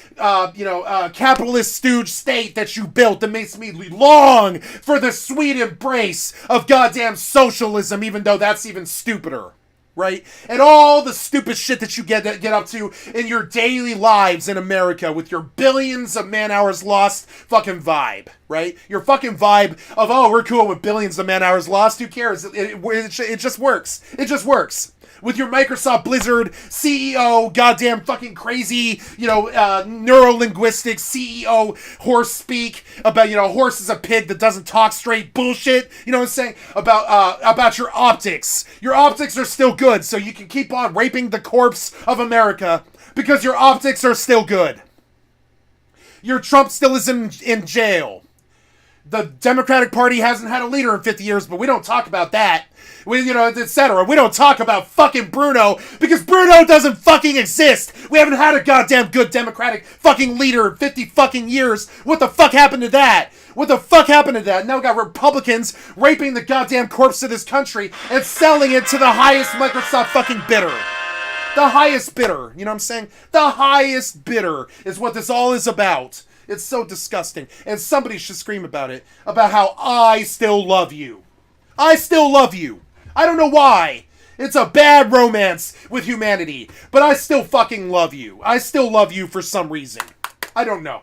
[SPEAKER 2] capitalist stooge state that you built that makes me long for the sweet embrace of goddamn socialism, even though that's even stupider, right? And all the stupid shit that you get up to in your daily lives in America with your billions of man-hours lost fucking vibe, right? Your fucking vibe of, oh, we're cool with billions of man-hours lost, who cares? It just works. It just works. With your Microsoft Blizzard CEO, goddamn fucking crazy, neuro-linguistic CEO horse speak about, horse is a pig that doesn't talk straight bullshit, you know what I'm saying? About your optics. Your optics are still good, so you can keep on raping the corpse of America because your optics are still good. Your Trump still is in jail. The Democratic Party hasn't had a leader in 50 years, but we don't talk about that. Etc. We don't talk about fucking Bruno, because Bruno doesn't fucking exist. We haven't had a goddamn good Democratic fucking leader in 50 fucking years. What the fuck happened to that? What the fuck happened to that? Now we got Republicans raping the goddamn corpse of this country and selling it to the highest Microsoft fucking bidder. The highest bidder. You know what I'm saying? The highest bidder is what this all is about. It's so disgusting. And somebody should scream about it. About how I still love you. I still love you. I don't know why. It's a bad romance with humanity. But I still fucking love you. I still love you for some reason. I don't know.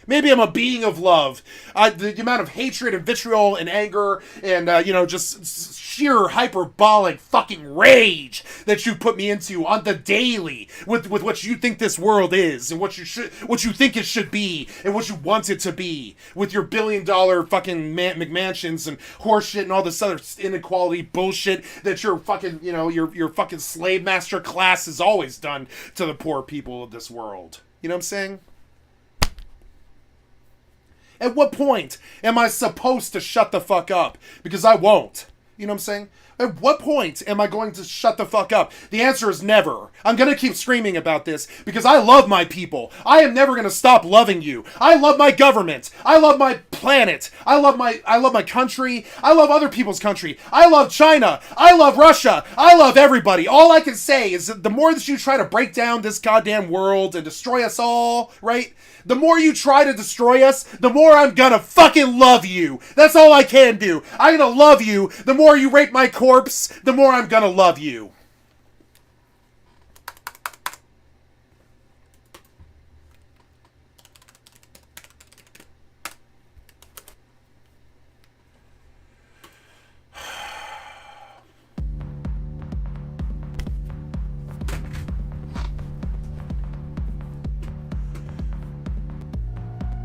[SPEAKER 2] Maybe I'm a being of love. The amount of hatred and vitriol and anger and, just sheer hyperbolic fucking rage that you put me into on the daily with what you think this world is and what you think it should be and what you want it to be with your billion-dollar fucking McMansions and horseshit and all this other inequality bullshit that your fucking, your fucking slave master class has always done to the poor people of this world. You know what I'm saying? At what point am I supposed to shut the fuck up? Because I won't. You know what I'm saying? At what point am I going to shut the fuck up? The answer is never. I'm going to keep screaming about this because I love my people. I am never going to stop loving you. I love my government. I love my planet. I love my country. I love other people's country. I love China. I love Russia. I love everybody. All I can say is that the more that you try to break down this goddamn world and destroy us all, right? The more you try to destroy us, the more I'm gonna fucking love you. That's all I can do. I'm gonna love you. The more you rape my corpse, the more I'm gonna love you.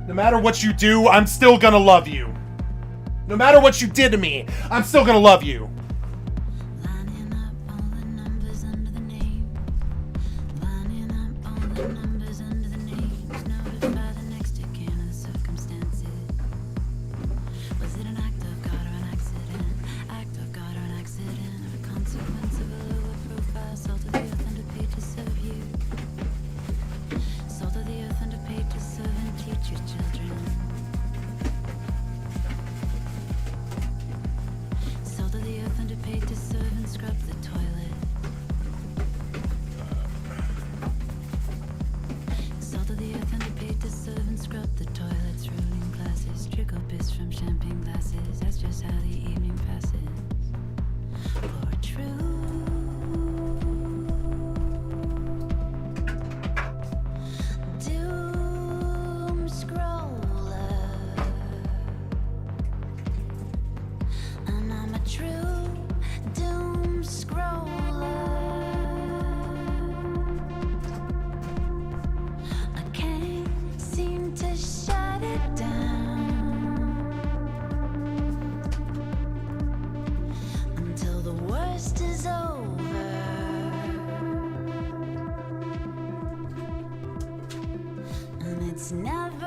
[SPEAKER 2] No matter what you do, I'm still gonna love you. No matter what you did to me, I'm still gonna love you.
[SPEAKER 4] Lining up all the numbers under the name. Lining up all the numbers under the names. Notify the next of kin of the circumstances. Was it an act of God or an accident? Act of God or an accident? Or a consequence of a lower profile? Salt of the earth and a page to serve you. Salt of the earth and a page to serve and teach your children. Salt of the earth and a page to serve and scrub the toilet. Salt of the earth and a page to serve and scrub the toilets. Ruling classes, trickle piss from champagne glasses. That's just how the evening passes. For a true doom scroller, and I'm a true doom scroller. I can't seem to shut it down until the worst is over. And it's never